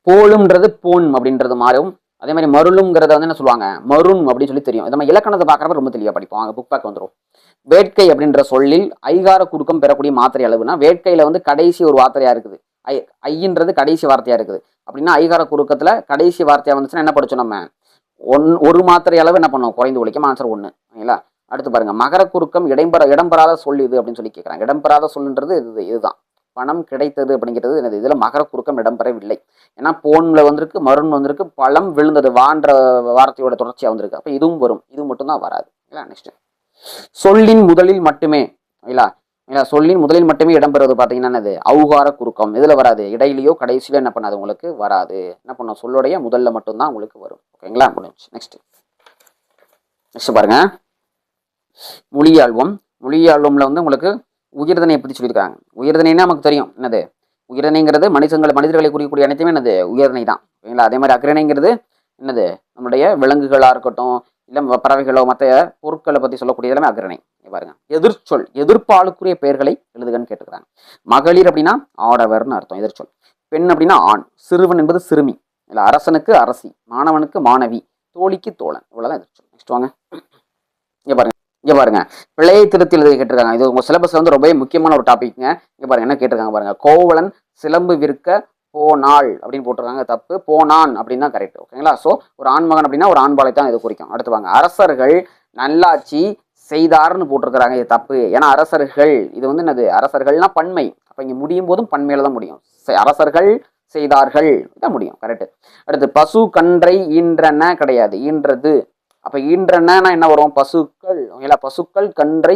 போலும்ன்றது போன் அப்படின்றது மாறும். அதே மாதிரி மருளுங்கிறத என்ன சொல்லுவாங்க, மருண் அப்படின்னு சொல்லி தெரியும். நம்ம இலக்கணத்தை பார்க்கறப்ப ரொம்ப தெளிவாக படிப்போம். புக் பேக் வந்துடும். வேட்கை அப்படின்ற சொல்லில் ஐகார குறுக்கம் பெறக்கூடிய மாத்திரை அளவுனா வேட்கையில கடைசி ஒரு வார்த்தையா இருக்குது. ஐன்றது கடைசி வார்த்தையா இருக்குது. அப்படின்னா ஐகார குறுக்கத்துல கடைசி வார்த்தையா வந்துச்சுன்னா என்ன படிச்சோம் நம்ம, 1 மாத்திரை அளவு என்ன பண்ணும், குறைந்து ஒழிக்கும். ஆன்சர் 1. ஓகேங்களா? அடுத்து பாருங்க, மகர குறுக்கம் இடம்பெறாத சொல் இது அப்படின்னு சொல்லி கேட்கறாங்க. இடம்பெறாத சொல்லுன்றது இதுதான். பணம் கிடைத்தது அப்படிங்கிறது என்னது, இதுல மகர குறுக்கம் இடம்பெறவில்லை. ஏன்னா போன்ல வந்திருக்கு, மருண் வந்திருக்கு, பழம் விழுந்தது வான்ற வார்த்தையோட தொடர்ச்சியா வந்திருக்கு. அப்ப இதுவும் வரும், இது மட்டும் தான் வராது. நெக்ஸ்ட் சொல்லின் முதலில் மட்டுமே. சொல்லின் முதலில் மட்டுமே இடம்பெறுவது பாத்தீங்கன்னா என்னது, அவுகார குறுக்கம். இதுல வராது, இடையிலையோ கடைசியில என்ன பண்ணாது, உங்களுக்கு வராது. என்ன பண்ணும், சொல்லுடைய முதல்ல மட்டும்தான் உங்களுக்கு வரும். ஓகேங்களா? முடிஞ்சு. நெக்ஸ்ட் பாருங்க, மொழியாழ்வம். மொழியாழ்வம்ல உங்களுக்கு உயிர்தனை பற்றி சொல்லியிருக்காங்க. உயிர்தனைன்னா நமக்கு தெரியும் என்னது, உயிரினைங்கிறது மனிதர்களை குறிக்கக்கூடிய அனைத்துமே என்னது உயிரினை தான். ஓகேங்களா? அதே மாதிரி அக்ரிணைங்கிறது என்னது நம்மளுடைய விலங்குகளாக இருக்கட்டும், இல்லை பறவைகளோ மற்ற பொருட்களை பற்றி சொல்லக்கூடிய எல்லாமே அக்ரிணை. பாருங்க, எதிர்ச்சொல் எதிர்ப்பாளுக்குரிய பெயர்களை எழுதுகன்னு கேட்டுக்கிறாங்க. மகளிர் அப்படின்னா ஆடவர்னு அர்த்தம் எதிர்ச்சொல். பெண் அப்படின்னா ஆண். சிறுவன் என்பது சிறுமி. இல்லை அரசனுக்கு அரசி, மாணவனுக்கு மாணவி, தோழிக்கு தோழன். இவ்வளவுதான் எதிர்ச்சொல். நெக்ஸ்ட் வாங்க. இங்க பாருங்க, பிழையை திருத்தி எழுதி கேட்டிருக்காங்க. இது உங்க சிலபஸ்ல வந்து ரொம்ப முக்கியமான ஒரு டாபிக்ங்க. இங்க பாருங்க என்ன கேட்டிருக்காங்க பாருங்க. கோவலன் சிலம்பு விற்க போனாள் அப்படின்னு போட்டிருக்காங்க, தப்பு. போனான் அப்படின்னு தான் கரெக்ட். ஓகேங்களா? ஸோ ஒரு ஆண்மகன் அப்படின்னா ஒரு ஆண்பாலை தான் இது குறிக்கும். அடுத்து வாங்க, அரசர்கள் நல்லாட்சி செய்தார்னு போட்டிருக்கிறாங்க, இது தப்பு. ஏன்னா அரசர்கள் இது வந்து என்னது, அரசர்கள்னா பன்மை. அப்ப இங்க முடியும் போதும் பன்மையில தான் முடியும். அரசர்கள் செய்தார்கள் தான் முடியும். கரெக்ட். அடுத்து பசு கன்றை ஈன்றன கிடையாது, ஈன்றது. அப்ப ஈன்றன என்ன வரும், பசுக்கள். ஓகேங்களா? பசுக்கள் கன்றை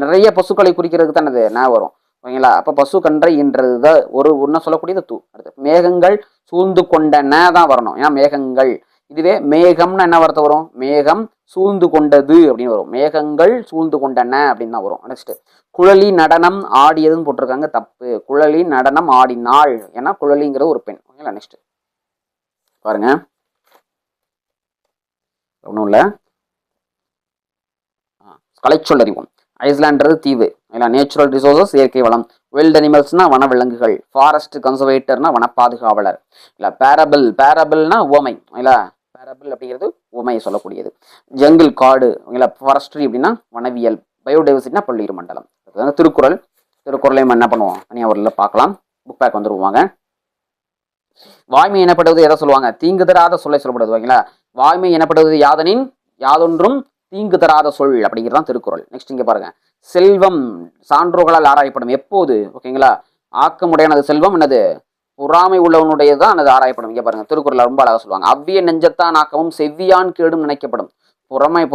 நிறைய பசுக்களை குறிக்கிறதுக்கு தான் என்ன வரும். ஓகேங்களா? அப்ப பசு கன்றை ஈன்றதுதான் ஒரு ஒன்ன சொல்லக்கூடியது தூ. அடுத்து மேகங்கள் சூழ்ந்து கொண்டன தான் வரணும். ஏன்னா மேகங்கள். இதுவே மேகம்னு என்ன வார்த்தை வரும், மேகம் சூழ்ந்து கொண்டது அப்படின்னு வரும். மேகங்கள் சூழ்ந்து கொண்டன அப்படின்னு தான் வரும். நெக்ஸ்ட், குழலி நடனம் ஆடியதுன்னு போட்டிருக்காங்க, தப்பு. குழலி நடனம் ஆடினாள். ஏன்னா குழலிங்கிறது ஒரு பெண். ஓகேங்களா? நெக்ஸ்ட் பாருங்க, ஒன்றும் இல்லை, கலைச்சொல் அறிவோம். ஐஸ்லாண்ட்றது தீவு. இல்லை நேச்சுரல் ரிசோர்சஸ் இயற்கை வளம். வைல்ட் அனிமல்ஸ்னா வனவிலங்குகள். ஃபாரஸ்ட் கன்சர்வேட்டர்னா வன பாதுகாவலர். இல்லை பேரபிள்னா உவமை. இல்லை பேரபிள் அப்படிங்கிறது உவமையை சொல்லக்கூடியது. ஜங்கிள் காடு. இல்லை ஃபாரஸ்ட்ரி அப்படின்னா வனவியல். பயோடைவர்சிட்டினா பல்லுயிர் மண்டலம். திருக்குறளையும் என்ன பண்ணுவோம் தனியாக பார்க்கலாம். புக் பேக் வந்துருவாங்க. வாய்மை எனப்படுவது எதை சொல்லுவாங்க, தீங்கு தராத சொல்லை சொல்லப்படுது. ஓகேங்களா? வாய்மை எனப்படுவது யாதனின் யாதொன்றும் தீங்கு தராத சொல் அப்படிங்கிறதான் திருக்குறள். நெக்ஸ்ட் இங்க பாருங்க, செல்வம் சான்றோர்களால் ஆராயப்படும் எப்போது. ஓகேங்களா? ஆக்கமுடையானது செல்வம் என்னது, பொறாமை உள்ளவனுடையதான் அது ஆராயப்படும். இங்க பாருங்க, திருக்குறள் ரொம்ப அழகா சொல்லுவாங்க. அவ்விய நெஞ்சத்தான் ஆக்கமும் செவ்வியான் கேடும் நினைக்கப்படும்.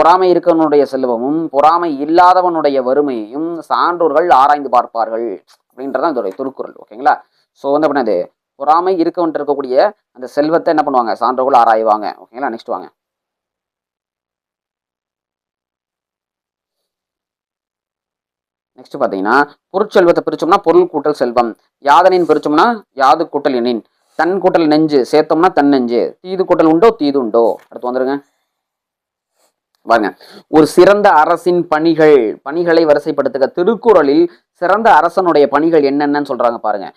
பொறாமை இருக்கவனுடைய செல்வமும் பொறாமை இல்லாதவனுடைய வறுமையையும் சான்றோர்கள் ஆராய்ந்து பார்ப்பார்கள் அப்படின்றதான் இதோடைய திருக்குறள். ஓகேங்களா? ஸோ வந்து அப்படின்னா பொறாமை இருக்கக்கூடிய அந்த செல்வத்தை என்ன பண்ணுவாங்க, சான்றோர்கள் ஆராய்வாங்க. ஓகேங்களா? நெக்ஸ்ட் வாங்க. நெக்ஸ்ட் பாத்தீங்கன்னா, பொருட்செல்வத்தை பிரிச்சோம்னா பொருள் கூட்டல் செல்வம். யாதனின் பிரிச்சோம்னா யாது கூட்டல் எண்ணின். தன் கூட்டல் நெஞ்சு சேர்த்தோம்னா தன் நெஞ்சு. தீது கூட்டல் உண்டோ தீது உண்டோ. அடுத்து வந்துருங்க பாருங்க, ஒரு சிறந்த அரசின் பணிகளை வரிசைப்படுத்துக. திருக்குறளில் சிறந்த அரசனுடைய பணிகள் என்னென்னு சொல்றாங்க பாருங்க.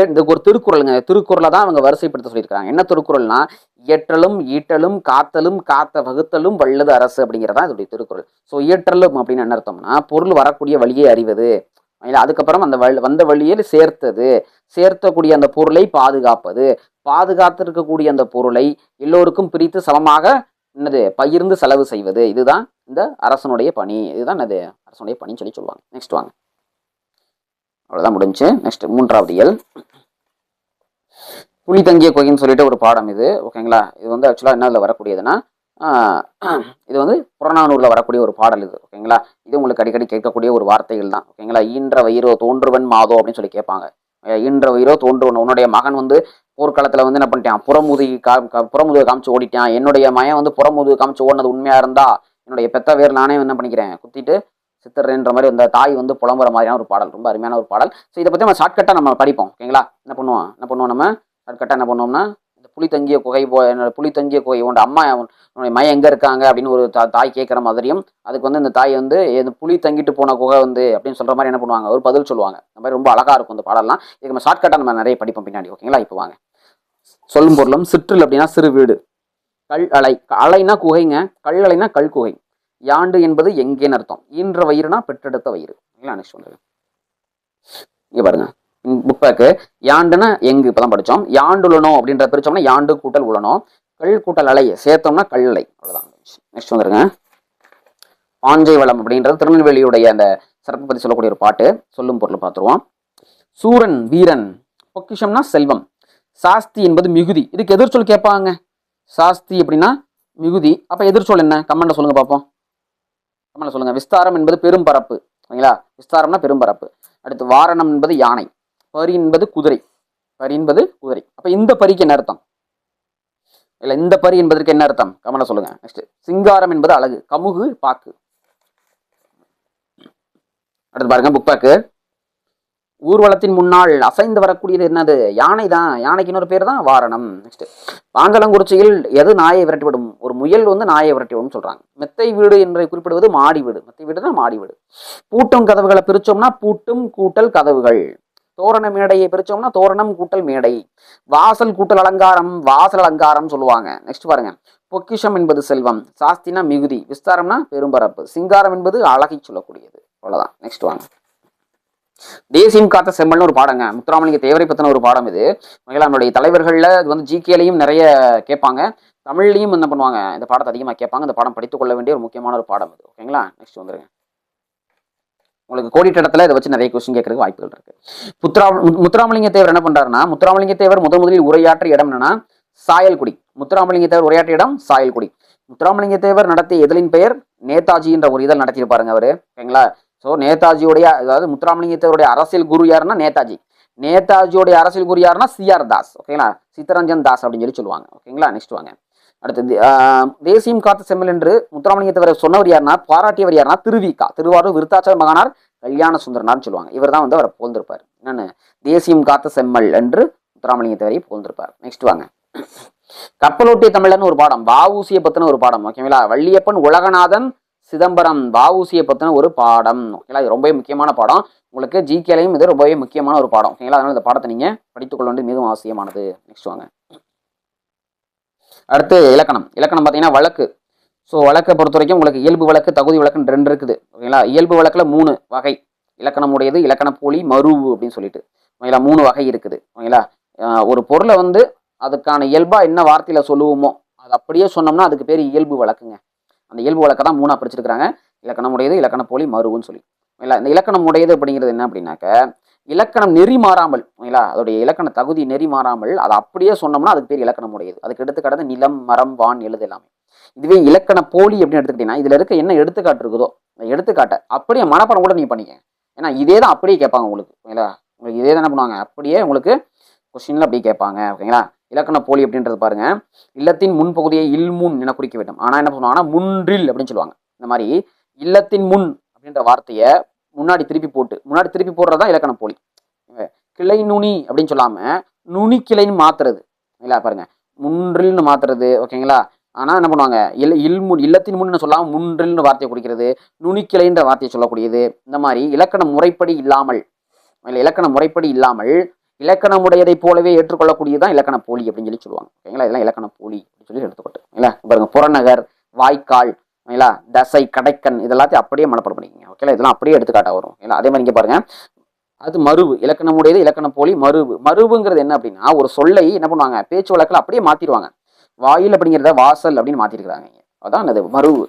இந்த ஒரு திருக்குறளுங்க, திருக்குறளை தான் அவங்க வரிசைப்படுத்த சொல்லியிருக்காங்க. என்ன திருக்குறள்னா, இயற்றலும் ஈட்டலும் காத்தலும் காத்த வகுத்தலும் வல்லது அரசு அப்படிங்கிறதா இதோடைய திருக்குறள். ஸோ இயற்றலும் அப்படின்னு என்ன அர்த்தம்னா, பொருள் வரக்கூடிய வழியை அறிவது. அதுக்கப்புறம் அந்த வந்த வழியில் சேர்த்தக்கூடிய அந்த பொருளை பாதுகாப்பது. பாதுகாத்திருக்கக்கூடிய அந்த பொருளை எல்லோருக்கும் பிரித்து சமமாக என்னது பகிர்ந்து செலவு செய்வது. இதுதான் இந்த அரசனுடைய பணி. இதுதான் என்னது அரசனுடைய பணின்னு சொல்லுவாங்க. நெக்ஸ்ட் வாங்க. அவ்வளவுதான் முடிஞ்சு. நெக்ஸ்ட் மூன்றாவது இயல், புலி தங்கிய குகைன்னு சொல்லிட்டு ஒரு பாடம் இது. ஓகேங்களா? இது வந்து ஆக்சுவலா என்னதுல வரக்கூடியதுன்னா, இது வந்து புறநானூர்ல வரக்கூடிய ஒரு பாடல் இது. ஓகேங்களா? இது உங்களுக்கு அடிக்கடி கேட்கக்கூடிய ஒரு வார்த்தைகள் தான். ஓகேங்களா? ஈன்ற வயிறோ தோன்றுவன் மாதோ அப்படின்னு சொல்லி கேட்பாங்க. ஈன்ற வயிறோ தோன்றுவன், உன்னுடைய மகன் வந்து போர்க்காலத்துல வந்து என்ன பண்ணிட்டான், புறமுதுகை காமிச்சு ஓடிட்டான். என்னுடைய மயன் வந்து புறமுதுகு காமிச்சு ஓடினது உண்மையா இருந்தா என்னுடைய பெத்த வேர் நானே என்ன பண்ணிக்கிறேன், குத்திட்டு சித்தர்ன்ற மாதிரி அந்த தாய் வந்து புலம்புற மாதிரியான ஒரு பாடல். ரொம்ப அருமையான ஒரு பாடல். ஸோ இதை பத்தி நம்ம ஷார்ட்கட்டா நம்ம படிப்போம். ஓகேங்களா? என்ன பண்ணுவோம் நம்ம ஷார்ட்கட்டா என்ன பண்ணுவோம்னா, இந்த புலி தங்கிய குகை உன்னோட அம்மா உன்னுடைய மயம் எங்க இருக்காங்க அப்படின்னு ஒரு தாய் கேட்கிற மாதிரியும், அதுக்கு வந்து இந்த தாய் வந்து புலி தங்கிட்டு போன குகை வந்து அப்படின்னு சொல்ற மாதிரி என்ன பண்ணுவாங்க, ஒரு பதில் சொல்லுவாங்க. அந்த மாதிரி ரொம்ப அழகா இருக்கும் இந்த பாடல்லாம். இதுக்கு நம்ம ஷார்ட்கட்டா நம்ம நிறைய படிப்போம் பின்னாடி. ஓகேங்களா? இப்போ வாங்க. சொல்லும் பொருளும். சிற்றில் அப்படின்னா சிறு வீடு. கல் அலை, அலைனா குகைங்க. கல் அலைனா கல் குகை. யாண்டு என்பது எங்கேன்னு அர்த்தம். ஈன்ற வயிறுனா பெற்றெடுத்த வயிறு. இங்க பாருங்க, புக் பேக்கு. யாண்டுனா எங்கு, இப்பதான் படிச்சோம். யாண்டு உளனோ அப்படின்ற பிரிச்சோம்னா யாண்டு கூட்டல் உளனோ. கல் கூட்டல் அலை சேர்த்தோம்னா கல்லலை. அவ்வளவுதான். நெக்ஸ்ட் வந்துருங்க, பாஞ்சை வளம் அப்படின்றது திருநெல்வேலியுடைய அந்த சிறப்பு பத்தி சொல்லக்கூடிய ஒரு பாட்டு. சொல்லும் பொருள் பார்த்துருவோம். சூரன் வீரன். பொக்கிஷம்னா செல்வம். சாஸ்தி என்பது மிகுதி. இதுக்கு எதிர்ச்சொல் கேட்பாங்க. சாஸ்தி அப்படின்னா மிகுதி. அப்ப எதிர்ச்சொல் என்ன, கமெண்ட்ல சொல்லுங்க பார்ப்போம். கமெண்ட்ல சொல்லுங்க. விஸ்தாரம் என்பது பெரும் பரப்பு. ஓகேங்களா? விஸ்தாரம்னா பெரும் பரப்பு. அடுத்து வாரணம் என்பது யானை. பரி என்பது குதிரை. அப்ப இந்த பரிக்கு என்ன அர்த்தம், இல்ல இந்த பரி என்பதற்கு என்ன அர்த்தம், கமெண்ட்ல சொல்லுங்க. நெக்ஸ்ட், சிங்காரம் என்பது அழகு. கமுகு பாக்கு. அடுத்து பாருங்க, புக் பேக்கு. ஊர்வலத்தின் முன்னால் அசைந்து வரக்கூடியது என்னது? யானை தான். யானைக்கு இன்னொரு பேர் தான் வாரணம். நெக்ஸ்ட், பாஞ்சலங்குறிச்சியில் எது நாயை விரட்டிவிடும்? ஒரு முயல் வந்து நாயை விரட்டிவிடும் சொல்றாங்க. மெத்தை வீடு என்று குறிப்பிடுவது மாடி வீடு. மெத்தை வீடு தான் மாடி வீடு. பூட்டும் கதவுகளை பிரிச்சோம்னா பூட்டும் கூட்டல் கதவுகள். தோரண மேடையை பிரிச்சோம்னா தோரணம் கூட்டல் மேடை. வாசல் கூட்டல் அலங்காரம், வாசல் அலங்காரம் சொல்லுவாங்க. நெக்ஸ்ட் பாருங்க, பொக்கிஷம் என்பது செல்வம், சாஸ்தினா மிகுதி, விஸ்தாரம்னா பெரும்பரப்பு, சிங்காரம் என்பது அழகை சொல்லக்கூடியது. அவ்வளவுதான். நெக்ஸ்ட் வாங்க, தேசியம் காத்த செம்மல்னு ஒரு பாடங்க. முத்துராமலிங்க தேவரை பத்தின ஒரு பாடம் இது. நம்மளுடைய தலைவர்கள்ல இது வந்து ஜிகேலையும் நிறைய கேட்பாங்க, தமிழ்லையும் என்ன பண்ணுவாங்க, இந்த பாடத்தை அதிகமாக கேட்பாங்க. இந்த பாடம் படித்துக் கொள்ள வேண்டிய ஒரு முக்கியமான ஒரு பாடம் இது. ஓகேங்களா? நெக்ஸ்ட் வந்துருங்க. உங்களுக்கு கோடிட்ட இடத்துல இதை வச்சு நிறைய கொஸ்டின் கேட்கறதுக்கு வாய்ப்புகள் இருக்கு. முத்துராமலிங்க தேவர் என்ன பண்றாருன்னா, முத்துராமலிங்க தேவர் முதலில் உரையாற்றிய இடம் என்னன்னா சாயல்குடி. முத்துராமலிங்க தேவர் உரையாற்றிய இடம் சாயல்குடி. முத்துராமலிங்க தேவர் நடத்திய இதழின் பெயர் நேதாஜி என்ற ஒரு இதழ் நடத்தியிருப்பாருங்க அவரு. ஓகேங்களா? ஸோ நேதாஜியோடைய, அதாவது முத்துராமலிங்க தேவருடைய அரசியல் குரு யாருன்னா நேதாஜி. நேதாஜியோடைய அரசியல் குரு யாருன்னா சிஆர் தாஸ். ஓகேங்களா? சித்தரஞ்சன் தாஸ் அப்படின்னு சொல்லுவாங்க. ஓகேங்களா? நெக்ஸ்ட் வாங்க. அடுத்தது தேசியம் காத்த செம்மல் என்று முத்துராமலிங்க தேவரை சொன்னவர் யாருன்னா, பாராட்டியவர் யாருன்னா திருவிக்கா, திருவாரூர் விருத்தாச்சல மகானார் கல்யாண சுந்தரனார்னு சொல்லுவாங்க. இவர் தான் வந்து அவரை புகழ்ந்திருப்பார். என்னன்னு? தேசியம் காத்த செம்மல் என்று முத்துராமலிங்க தேவரை புகழ்ந்திருப்பார். நெக்ஸ்ட் வாங்க, கப்பலோட்டிய தமிழன் ஒரு பாடம், வஉசியை பத்தின ஒரு பாடம். ஓகேங்களா? வள்ளியப்பன் உலகநாதன் சிதம்பரம் வஉசியை பத்தின ஒரு பாடம். ஓகேங்களா? இது ரொம்பவே முக்கியமான பாடம். உங்களுக்கு ஜிகேலையும் இது ரொம்பவே முக்கியமான ஒரு பாடம். ஓகேங்களா? அதனால இந்த பாடத்தை நீங்க படித்துக்கொள்ள வேண்டியது மிகவும் அவசியமானது. நெக்ஸ்ட் வாங்க, அடுத்து இலக்கணம். இலக்கணம் பார்த்தீங்கன்னா வழக்கு. ஸோ வழக்கை பொறுத்த வரைக்கும் உங்களுக்கு இயல்பு வழக்கு, தகுதி வழக்குன்னு 2 இருக்குது. ஓகேங்களா? இயல்பு வழக்குல 3 வகை. இலக்கணம் உடையது, இலக்கண போலி, மருவு அப்படின்னு சொல்லிட்டு. ஓகேங்களா? 3 வகை இருக்குது. ஓகேங்களா? ஒரு பொருளை வந்து அதுக்கான இயல்பா என்ன வார்த்தையில சொல்லுவோமோ அது அப்படியே சொன்னோம்னா அதுக்கு பேர் இயல்பு வழக்குங்க. அந்த இயல்பு வழக்கை தான் 3ஆ பிரிச்சிருக்காங்க. இலக்கணம் உடையது, இலக்கண போலி, மருவுன்னு சொல்லி. ஓகேங்களா? இந்த இலக்கணம் உடையது அப்படிங்கிறது என்ன அப்படின்னாக்க, இலக்கணம் நெறி மாறாமல், ஓகேங்களா, அதோடைய இலக்கண தகுதி நெறி மாறாமல் அதை அப்படியே சொன்னோம்னா அதுக்கு பேர் இலக்கணம் உடையது. அதுக்கு எடுத்துக்காட்டு நிலம், மரம், வான், எழுது எல்லாமே. இதுவே இலக்கண போலி அப்படின்னு எடுத்துக்கிட்டீங்கன்னா இதுல இருக்க என்ன எடுத்துக்காட்டு இருக்குதோ அந்த எடுத்துக்காட்டை அப்படியே மனப்பாடம் கூட நீங்க பண்ணிக்க. ஏன்னா இதே தான் அப்படியே கேட்பாங்க உங்களுக்கு. ஓகேங்களா? உங்களுக்கு இதே தான் என்ன பண்ணுவாங்க, அப்படியே உங்களுக்கு கொஸ்டின்ல அப்படியே கேட்பாங்க. ஓகேங்களா? இலக்கண போலி அப்படின்றது பாருங்க, இல்லத்தின் முன்பகுதியை இல்முன் என குறிக்க வேண்டும். ஆனா என்ன பண்ணுவாங்கன்னா முன்றில் அப்படின்னு சொல்லுவாங்க. இந்த மாதிரி இல்லத்தின் முன் அப்படின்ற வார்த்தையை முன்னாடி திருப்பி போடுறதா இலக்கண போலி. கிளை நுனி அப்படின்னு சொல்லாம நுனி கிளைன்னு மாத்துறது. இல்ல பாருங்க, முன்றில்னு மாத்துறது. ஓகேங்களா? ஆனா என்ன பண்ணுவாங்க, இல்லத்தின் முன்னு சொல்லாம முன்றில்னு வார்த்தையை குறிக்கிறது, நுனிக்கிளைன்ற வார்த்தையை சொல்லக்கூடியது. இந்த மாதிரி இலக்கண முறைப்படி இல்லாமல் இலக்கணமுடையதை போலவே ஏற்றுக்கொள்ளக்கூடியதுதான் இலக்கண போலி அப்படின்னு சொல்லுவாங்க. ஓகேங்களா? இதெல்லாம் இலக்கண போலி அப்படின்னு சொல்லி எடுத்துக்கொண்டு. இல்ல பாருங்க, புறநகர், வாய்க்கால், ஓகேங்களா, தசை, கடைக்கண், இதெல்லாத்தையும் அப்படியே மனப்பாடம் பண்ணிக்கங்க. ஓகேங்களா? இதெல்லாம் அப்படியே எடுத்துக்காட்டா வரும். அதே மாதிரி இங்க பாருங்க, அது மருவு. இலக்கணமுடையது, இலக்கண போலி, மருவுங்கிறது என்ன அப்படின்னா, ஒரு சொல்லை என்ன பண்ணுவாங்க, பேச்சு வழக்கில் அப்படியே மாத்திடுவாங்க. வாயில் அப்படிங்கிறத வாசல் அப்படின்னு மாத்திருக்கிறாங்க. அதான் அது மருவு.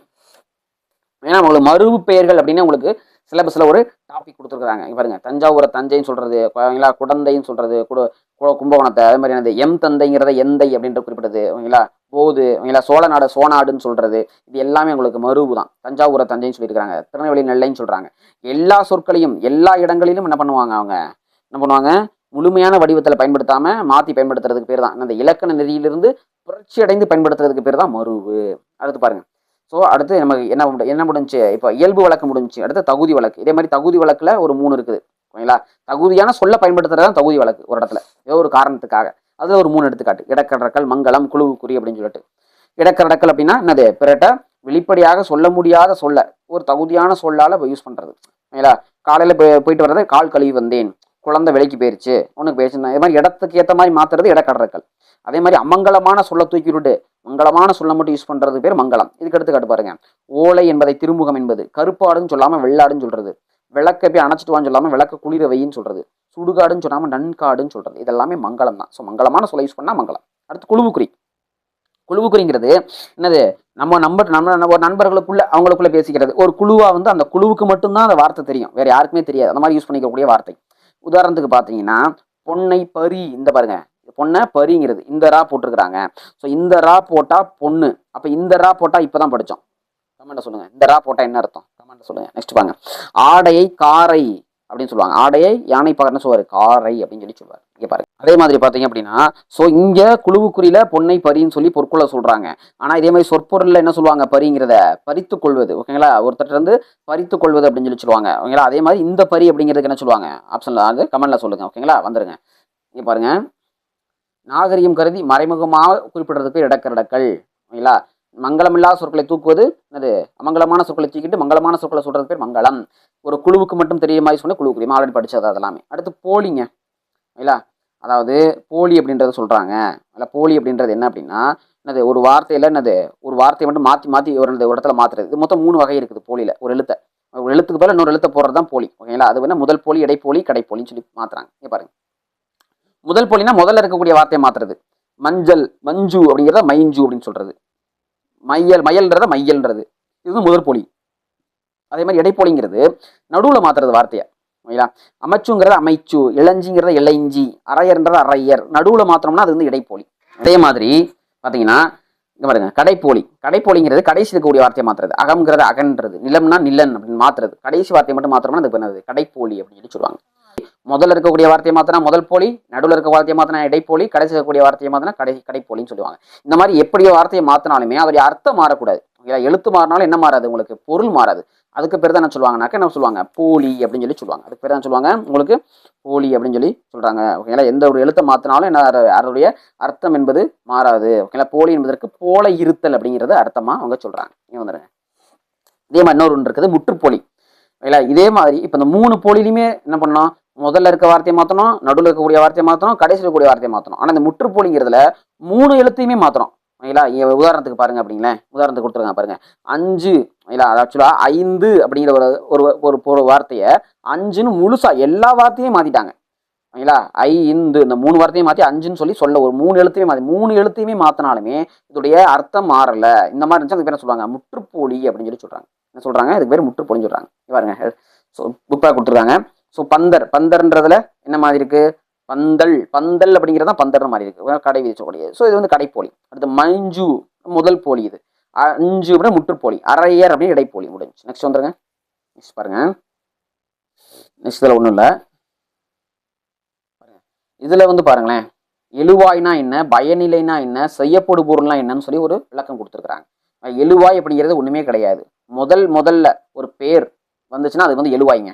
ஏன்னா உங்களுக்கு மருவு பெயர்கள் அப்படின்னு உங்களுக்கு சிலபஸ்ல ஒரு டாபிக் கொடுத்துருக்காங்க. பாருங்க, தஞ்சாவூரை தஞ்சைன்னு சொல்றது, குடந்தைன்னு சொல்றது, கும்பகோணத்தை, அதே மாதிரி என்னது எம் தந்தைங்கிறத எந்தை அப்படின்ற குறிப்பிட்டது. ஓகேங்களா? போது, ஓகேங்களா, சோழநாடு சோநாடுன்னு சொல்றது, இது எல்லாமே உங்களுக்கு மருவு தான். தஞ்சாவூரை தஞ்சைன்னு சொல்லியிருக்காங்க, திருநெல்வேலி நெல்லைன்னு சொல்றாங்க. எல்லா சொற்களையும் எல்லா இடங்களிலும் என்ன பண்ணுவாங்க, அவங்க என்ன பண்ணுவாங்க, முழுமையான வடிவத்தில் பயன்படுத்தாம மாத்தி பயன்படுத்துறதுக்கு பேர் தான் அந்த இலக்கண நெறியிலிருந்து புரட்சி அடைந்து பயன்படுத்துறதுக்கு பேர் தான் மருவு. அடுத்து பாருங்க, ஸோ அடுத்து நமக்கு என்ன முடிஞ்சு, இப்போ இயல்பு வழக்கு முடிஞ்சு, அடுத்து தகுதி வழக்கு. இதே மாதிரி தகுதி வழக்குல ஒரு 3 இருக்குது. ஓகேங்களா? தகுதியான சொல்ல பயன்படுத்துறது தான் தகுதி வழக்கு. ஒரு இடத்துல ஏதோ ஒரு காரணத்துக்காக அது ஒரு 3 எடுத்துக்காட்டு: இடக்கடற்கல், மங்களம், குழுவுக்குறி அப்படின்னு சொல்லிட்டு. இடக்கடற்கல் அப்படின்னா என்னது, பிறட்ட வெளிப்படையாக சொல்ல முடியாத சொல்ல ஒரு தகுதியான சொல்லால யூஸ் பண்றது. ஓகேங்களா? காலையில போயிட்டு வர்றது, கால் கழுவி வந்தேன், குழந்தை விலைக்கு போயிருச்சு, உனக்கு போயிருச்சுன்னா, இது மாதிரி இடத்துக்கு ஏற்ற மாதிரி மாத்துறது இடக்கடற்கல். அதே மாதிரி அமங்கலமான சொல்ல தூக்கி விட்டு மங்களமான சொல்ல மட்டும் யூஸ் பண்றது பேர் மங்களம். இதுக்கு எடுத்துக்காட்டு பாருங்க, ஓலை என்பதை திருமுகம் என்பது, கருப்பாடுன்னு சொல்லாம வெள்ளாடுன்னு சொல்றது, விளக்க போய் அணைச்சிட்டு வான்னு சொல்லாம விளக்க குளிர வைன்னு சொல்றது, சுடுகாடுன்னு சொல்லாம நன்காடுன்னு சொல்றது, இதெல்லாமே மங்களம் தான். ஸோ மங்களமான சொல்ல யூஸ் பண்ணா மங்களம். அடுத்து குழுவுக்குறி. குழுவுக்குறிங்கிறது என்னது, நம்ம நண்பர்களுக்குள்ள அவங்களுக்குள்ள பேசிக்கிறது. ஒரு குழுவா வந்து அந்த குழுவுக்கு மட்டும்தான் அந்த வார்த்தை தெரியும், வேற யாருக்குமே தெரியாது. அந்த மாதிரி யூஸ் பண்ணிக்கக்கூடிய வார்த்தை. உதாரணத்துக்கு பாத்தீங்கன்னா, பொன்னை பரி, இந்த பாருங்க, பொண்ணை பரிங்கிறது இந்த ரா போட்டிருக்கிறாங்க. ஸோ இந்த ரா போட்டா பொண்ணு, அப்ப இந்த ரா போட்டா இப்பதான் படிச்சோம். கமெண்ட சொல்லுங்க, இந்த ரா போட்டா என்ன அர்த்தம், கமெண்ட சொல்லுங்க. நெக்ஸ்ட் பாருங்க, ஆடையை காரை அப்படின்னு சொல்லுவாங்க. ஆடையை யானை பகர்னு சொல்லுவாரு, காரை அப்படின்னு சொல்லி சொல்லுவாரு. இங்க பாருங்க. அதே மாதிரி பாத்தீங்க அப்படின்னா, சோ இங்க குழுவுக்குறியில பொன்னை பரின்னு சொல்லி பொற்கொள்ள சொல்றாங்க. ஆனா இதே மாதிரி சொற்பொருள்ல என்ன சொல்லுவாங்க? பரிங்கிறத பறித்துக் கொள்வது. ஓகேங்களா? ஒருத்தர் இருந்து பறித்துக் கொள்வது அப்படின்னு சொல்லி சொல்லுவாங்க. ஓகேங்களா? அதே மாதிரி இந்த பரி அப்படிங்கிறதுக்கு என்ன சொல்லுவாங்க? ஆப்ஷன்ல அது கமெண்ட்ல சொல்லுங்க. ஓகேங்களா? வந்துருங்க. இங்க பாருங்க. நாகரிகம் கருதி மறைமுகமாக குறிப்பிடுறதுக்கு இடக்கரடக்கல். ஓகேங்களா? மங்களமில்லா சொற்களை தூக்குவது என்னது? அமங்கலமான சொற்களை தூக்கிட்டு மங்களமான சொற்களை சொல்றது பேர் மங்களம். ஒரு குழுவுக்கு மட்டும் தெரிய மாதிரி சொன்ன குழுவுக்குரிய ஆல்ரெடி படிச்சது அதெல்லாமே. அடுத்து போலிங்க. இல்ல அதாவது போலி அப்படின்றத சொல்றாங்க. அல்ல போலி அப்படின்றது என்ன அப்படின்னா என்னது? ஒரு வார்த்தையில என்னது? ஒரு வார்த்தையை மட்டும் மாத்தி மாத்தி ஒரு இடத்துல மாத்துறது. இது மொத்தம் 3 வகை இருக்குது போலியில. ஒரு எழுத்தை ஒரு எழுத்துக்கு பதிலா இன்னொரு எழுத்தை போடுறது தான் போலி. ஓகேங்களா? அது வந்து முதல் போலி, இடைப்போலி, கடைப்போலின்னு சொல்லி மாத்துறாங்க. இங்க பாருங்க. முதல் போலினா முதல்ல இருக்கக்கூடிய வார்த்தையை மாத்துறது. மஞ்சள், மஞ்சு அப்படிங்கிறத மைஞ்சு அப்படின்னு சொல்றது. மையல், மயல்ன்றத மையல்ன்றது. இது முதல் போலி. அதே மாதிரி இடைப்போலிங்கிறது நடுவுல மாத்துறது வார்த்தையை. ஓகேங்களா? அமைச்சுங்கிறத அமைச்சு, இளஞ்சிங்கிறத இளைஞ்சி, அரையர்ன்றத அரையர். நடுவுல மாத்திரம்னா அது வந்து இடைப்போலி. அதே மாதிரி பாத்தீங்கன்னா இங்க பாருங்க, கடைப்போலி. கடைப்போலிங்கிறது கடைசி இருக்கக்கூடிய வார்த்தையை மாத்துறது. அகம்ங்கிறது அகன்றது, நிலம்னா நிலன் அப்படின்னு மாத்துறது. கடைசி வார்த்தையை மட்டும் மாத்திரம்னா அதுக்கு என்னது? கடைப்போலி அப்படின்னு சொல்லி சொல்லுவாங்க. முதல்ல இருக்கக்கூடிய வார்த்தையை மாத்தினா முதல் போலி, நடுவில் இருக்க வார்த்தையை மாத்தினா இடைப்போலி, கடைசி இருக்கக்கூடிய வார்த்தையை மாத்தினா கடைப்போலின்னு சொல்லுவாங்க. இந்த மாதிரி எப்படியோ வார்த்தையை மாத்தினாலுமே அதோடைய அர்த்தம் மாறக்கூடாது. எழுத்து மாறினாலும் என்ன மாறாது? உங்களுக்கு பொருள் மாறாது. அதுக்கு பேர் தான் என்ன சொல்லுவாங்கனாக்க என்ன சொல்லுவாங்க? போலி அப்படின்னு சொல்லி சொல்லுவாங்க. அதுக்கு பேர் தான் சொல்லுவாங்க உங்களுக்கு போலி அப்படின்னு சொல்லி சொல்றாங்க. ஓகேங்களா? எந்த ஒரு எழுத்தை மாத்தினாலும் என்ன அதோடைய அர்த்தம் என்பது மாறாது. ஓகேங்களா? போலி என்பதற்கு போல இருத்தல் அப்படிங்கிறது அர்த்தமா அவங்க சொல்றாங்க. இங்க வந்துருங்க. இதே மாதிரி இன்னொரு ஒன்று இருக்குது முற்றுப்போலி. இதே மாதிரி இப்ப இந்த 3 போலிலுமே என்ன பண்ணணும்? முதல்ல இருக்க வார்த்தையை மாத்தணும், நடுவில் இருக்கக்கூடிய வார்த்தையை மாத்தணும், கடைசியில் இருக்கக்கூடிய வார்த்தையை மாத்தணும். ஆனா இந்த முற்றுப்போலிங்கிறதுல 3 எழுத்தையுமே மாத்தணும். ஓகேங்களா? உதாரணத்துக்கு பாருங்க அப்படிங்களேன். உதாரணத்துக்கு கொடுத்துருங்க பாருங்க. 5 ஆக்சுவலா 5 அப்படிங்கிற ஒரு ஒரு ஒரு வார்த்தையை 5ன்னு முழுசா எல்லா வார்த்தையும் மாத்திட்டாங்க. ஓகேங்களா? இந்த 3 வார்த்தையும் மாத்தி 5ன்னு சொல்லி சொல்ல ஒரு 3 எழுத்தையுமே மாத்தி 3 எழுத்தையுமே மாத்தினாலுமே இதோடைய அர்த்தம் மாறல. இந்த மாதிரி இருந்துச்சு அதுக்கு பேர் சொல்லுவாங்க முற்றுப்போலி அப்படின்னு சொல்லி சொல்றாங்க. என்ன சொல்றாங்க? இதுக்கு பேர் முற்றுப்போலின்னு சொல்றாங்க. பாருங்க. ஸோ புக்கா கொடுத்துருக்காங்க. ஸோ பந்தர்ன்றதுல என்ன மாதிரி இருக்கு? பந்தல் அப்படிங்கிறதா பந்தர் மாதிரி இருக்கு. கடை விதிச்சக்கூடிய. ஸோ இது வந்து கடைப்போலி. அடுத்து மைஞ்சு முதல் போலி. இது 5 அப்படின்னா முற்றுப்போலி. அரையர் அப்படின்னு இடைப்போலி முடிஞ்சு. நெக்ஸ்ட் வந்துருங்க. நெக்ஸ்ட் பாருங்க. நெக்ஸ்ட் இதில் ஒன்றும் இல்லை. இதுல வந்து பாருங்களேன், எழுவாய்னா என்ன, பயனிலைனா என்ன, செய்யப்படு பொருள்னா என்னன்னு சொல்லி ஒரு விளக்கம் கொடுத்துருக்காங்க. எழுவாய் அப்படிங்கிறது ஒண்ணுமே கிடையாது. முதல்ல ஒரு பேர் வந்துச்சுன்னா அது வந்து எழுவாய்ங்க.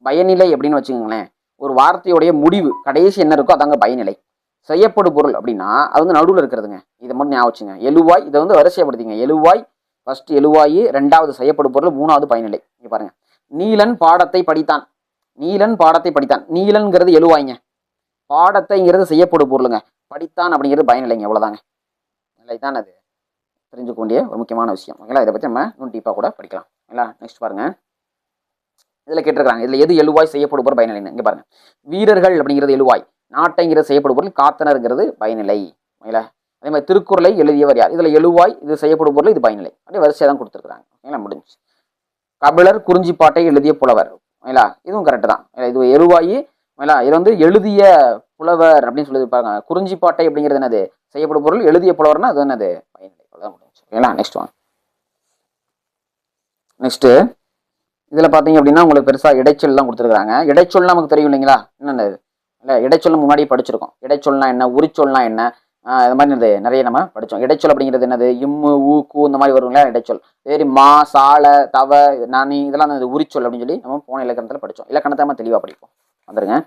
பயனிலை அப்படின்னு வச்சுக்கோங்களேன், ஒரு வார்த்தையுடைய முடிவு கடைசி என்ன இருக்கோ அதாங்க பயனிலை. செய்யப்படு பொருள் அப்படின்னா அது வந்து நடுவில் இருக்கிறதுங்க. இதை மட்டும் ஞாபகம் வச்சுங்க. எழுவாய் இதை வந்து வரிசைப்படுத்திங்க. எழுவாய் ஃபர்ஸ்ட் எழுவாய், 2வது செய்யப்படு பொருள், 3வது பயனிலை. இங்க பாருங்க. நீலன் பாடத்தை படித்தான். நீலன் பாடத்தை படித்தான். நீலன்கிறது எழுவாய்ங்க. பாடத்தைங்கிறது செய்யப்படும் பொருளுங்க. படித்தான் அப்படிங்கிறது பயனில்லைங்க. எவ்வளவுதாங்க. தான் அது தெரிஞ்சுக்க வேண்டிய ஒரு முக்கியமான விஷயம். ஓகேங்களா? இதை பற்றி நம்ம இன்னும் டீப்பாக கூட படிக்கலாம். ஓகேங்களா? நெக்ஸ்ட் பாருங்க. இதுல கேட்டிருக்காங்க, இதுல எது எழுவாய் செய்யப்படும் பொருள் பயனிலைன்னு. இங்க பாருங்க. வீரர்கள் அப்படிங்கிறது எழுவாய், நாட்டைங்கிறது செய்யப்படும் பொருள், காத்தனருங்கிறது பயனிலை. ஓகேங்களா? அதே மாதிரி திருக்குறளை எழுதியவர் யார்? இதுல எழுவாய், இது செய்யப்படும் பொருள், இது பயனிலை. அப்படியே வரிசையா தான் கொடுத்துருக்காங்க. ஓகேங்களா? முடிஞ்சு. கபிலர் குறிஞ்சிப்பாட்டை எழுதிய புலவர். ஓகேங்களா? இதுவும் கரெக்ட் தான். இது எழுவாய். இது வந்து எழுதிய புலவர் அப்படின்னு சொல்லி இருப்பாங்க. குறிஞ்சிப்பாட்டை அப்படிங்கிறது என்னது? செய்யப்படும் பொருள். எழுதிய புலவர்னா அது என்னது? பயனிலை. ஓகேங்களா? நெக்ஸ்ட் வாங்க. நெக்ஸ்ட் இதுல பாத்தீங்க அப்படின்னா உங்களுக்கு பெருசா இடைச்சொல்லாம் கொடுத்துருக்காங்க. இடைச்சொல்லாம் நமக்கு தெரியும் இல்லைங்களா? என்னென்ன இல்ல இடைச்சொல் முன்னாடியே படிச்சிருக்கோம். இடைச்சொல்னா என்ன, உரிச்சொல்னா என்ன, இது மாதிரி நிறைய நம்ம படிச்சோம். இடைச்சொல் அப்படிங்கிறது என்னது? இம்மு, ஊ, கூ இந்த மாதிரி வருங்களா இடைச்சொல். சரி, மா, சால, தவ, நானி இதெல்லாம் உரிச்சொல் அப்படின்னு சொல்லி நம்ம போன இலக்கணத்துல படிச்சோம். இலக்கணத்தை நம்ம தெளிவா படிப்போம். வந்துருங்க.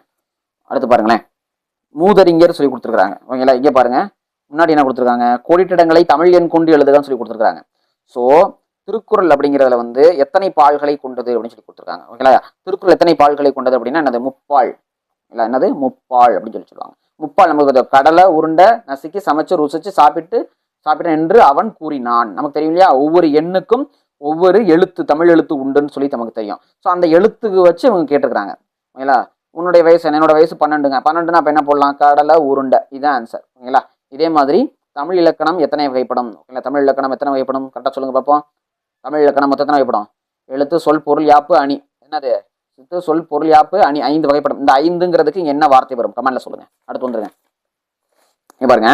அடுத்து பாருங்களேன். மூதறிஞர் சொல்லி கொடுத்துருக்காங்க. ஓகேங்களா? இங்க பாருங்க. முன்னாடி என்ன கொடுத்துருக்காங்க? கோடிட்டிடங்களை தமிழ் எண் கொண்டு எழுதுதான் சொல்லி கொடுத்துருக்காங்க. ஸோ திருக்குறள் அப்படிங்கிறதுல வந்து எத்தனை பால்களை கொண்டது அப்படின்னு சொல்லி கொடுத்துருக்காங்க. ஓகேங்களா? திருக்குறள் எத்தனை பால்களை கொண்டது அப்படின்னா என்னது? முப்பால். இல்லை என்னது? முப்பால் அப்படின்னு சொல்லி சொல்லுவாங்க. முப்பால் நமக்கு கடலை உருண்டை நசுக்கி சமைச்சு ருசிச்சு சாப்பிட்டு என்று அவன் கூறினான். நமக்கு தெரியும் இல்லையா? ஒவ்வொரு எண்ணுக்கும் ஒவ்வொரு எழுத்து, தமிழ் எழுத்து உண்டுன்னு சொல்லி நமக்கு தெரியும். ஸோ அந்த எழுத்துக்கு வச்சு அவங்க கேட்டிருக்காங்க. ஓகேங்களா? உன்னுடைய வயசு என்னோட வயசு 12ங்க. 12னா அப்ப என்ன போடலாம்? கடலை உருண்டை. இதுதான் ஆன்சர். ஓகேங்களா? இதே மாதிரி தமிழ் இலக்கணம் எத்தனை வகைப்படும்? ஓகேங்களா? தமிழ் இலக்கணம் எத்தனை வகைப்படும்? கரெக்டா சொல்லுங்க பார்ப்போம். தமிழ் இலக்கணம் மொத்தம் எத்தனை வகைப்படும்? எழுத்து, சொல், பொருள், யாப்பு, அணி. என்னது? எழுத்து, சொல், பொருள், யாப்பு, அணி. 5 வகைப்படும். இந்த 5ங்கிறதுக்கு என்ன வார்த்தை வரும்? கமெண்ட்ல சொல்லுங்க. அடுத்து வந்துருங்க. பாருங்க.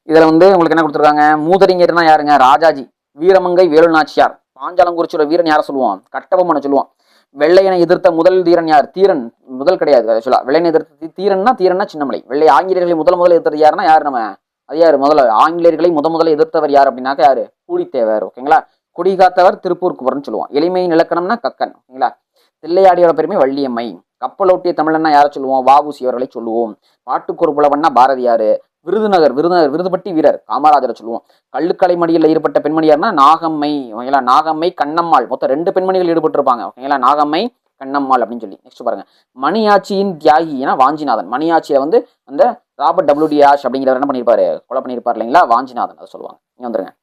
இதுல வந்து உங்களுக்கு என்ன கொடுத்துருக்காங்க? மூதறிஞர்னா யாருங்க? ராஜாஜி. வீரமங்கை வேலுநாச்சியார். பாஞ்சாலங்குறிச்சியோட வீரன் யாரை சொல்லுவோம்? கட்டபொம்மனை சொல்லுவோம். வெள்ளையனை எதிர்த்த முதல் தீரன் யார்? தீரன் முதல் கிடையாது ஆக்சுவலா. வெள்ளையனை எதிர்த்த தீரன்னா சின்னமலை. வெள்ளை ஆங்கிலேயர்களை முதல்ல எதிர்த்தது யாருன்னா யார்? நம்ம அது யாரு? முதல்ல ஆங்கிலேயர்களை முதல்ல எதிர்த்தவர் யார் அப்படின்னாக்க யாரு? பூலித்தேவர். ஓகேங்களா. குடி காத்தவர் திருப்பூர் குமரன் சொல்லுவோம். எளிமையின் இலக்கணம்னா கக்கன். ஓகேங்களா. தில்லையாடியோட பெருமை வள்ளியம்மை. கப்பலோட்டிய தமிழன்னா யாரை சொல்லுவோம்? வ.உ.சி அவர்களை சொல்லுவோம். பாட்டுக்கொரு புலவன்னா பாரதியாரு. விருதுபட்டி வீரர் காமராஜரை சொல்லுவோம். கள்ளுக்கலை மடியில் ஈடுபட்ட பெண்மணி யாருன்னா நாகம்மை. ஓகேங்களா. நாகம்மை, கண்ணம்மாள். மொத்தம் 2 பெண்மணிகள் ஈடுபட்டு இருப்பாங்க. ஓகேங்களா. நாகம்மை, கண்ணம்மாள் அப்படின்னு சொல்லி. நெக்ஸ்ட் பாருங்க. மணியாட்சியின் தியாகினா வாஞ்சிநாதன். மணியாட்சியை வந்து அந்த ராபர்ட் டபிள்யூ.டி. ஆஷ் அப்படிங்கிறவர் என்ன பண்ணியிருப்பாரு? கொலை பண்ணியிருப்பார் இல்லைங்களா? வாஞ்சிநாதன் அதை சொல்லுவாங்க. இங்க வந்துருங்க.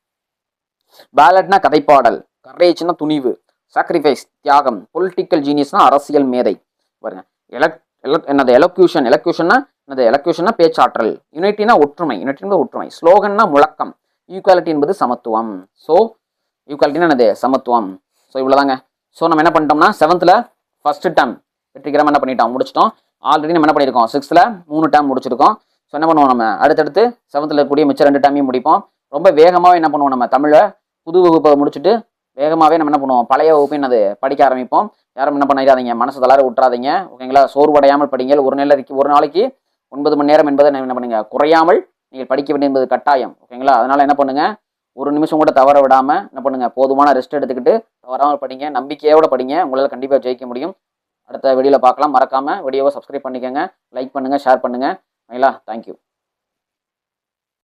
பேலட்னா கதைப்பாடல். கரேஜ்னா துணிவு. சாக்ரிஃபைஸ் தியாகம். பொலிட்டிக்கல் ஜீனியஸ்னா அரசியல் மேதை. பாருங்க. எலக்யூஷன்னா பேச்சாற்றல். யூனிட்டினா ஒற்றுமை. ஒற்றுமை. ஸ்லோகன்னா முழக்கம். ஈக்குவாலிட்டி என்பது சமத்துவம். ஸோ ஈக்குவாலிட்டினா என்னது? சமத்துவம். ஸோ இவ்வளோதாங்க. ஸோ நம்ம என்ன பண்ணிட்டோம்னா 7th ஃபர்ஸ்ட் டேர்ம் வெற்றிகரமாக என்ன பண்ணிட்டோம்? முடிச்சிட்டோம். ஆல்ரெடி நம்ம என்ன பண்ணியிருக்கோம்? 6th 3 டேர்ம் முடிச்சிருக்கோம். ஸோ என்ன பண்ணுவோம்? நம்ம அடுத்தடுத்து 7th இருக்கக்கூடிய மிச்சம் 2 டேர்மையும் முடிப்போம். ரொம்ப வேகமாகவே என்ன பண்ணுவோம்? நம்ம தமிழை புது வகுப்பை முடிச்சுட்டு வேகமாகவே நம்ம என்ன பண்ணுவோம்? பழைய வகுப்பின் அது படிக்க ஆரம்பிப்போம். யாரும் என்ன பண்ணிடாதீங்க, மனசு தளர விட்டுறாதீங்க. ஓகேங்களா. சோர்வடையாமல் படிங்கள். ஒரு நாளைக்கு 9 மணி நேரம் என்பதை என்ன பண்ணுங்க? குறையாமல் நீங்கள் படிக்க வேண்டிய என்பது கட்டாயம். ஓகேங்களா. அதனால என்ன பண்ணுங்க? ஒரு நிமிஷம் கூட தவற விடாம என்ன பண்ணுங்க? போதுமான ரெஸ்ட் எடுத்துக்கிட்டு தவறாமல் படிங்க. நம்பிக்கையோட படிங்க. உங்களால் கண்டிப்பாக ஜெயிக்க முடியும். அடுத்த வீடியோவில் பார்க்கலாம். மறக்காம வீடியோவை சப்ஸ்கிரைப் பண்ணிக்கோங்க. லைக் பண்ணுங்க, ஷேர் பண்ணுங்க. ஓகேங்களா. தேங்க்யூ.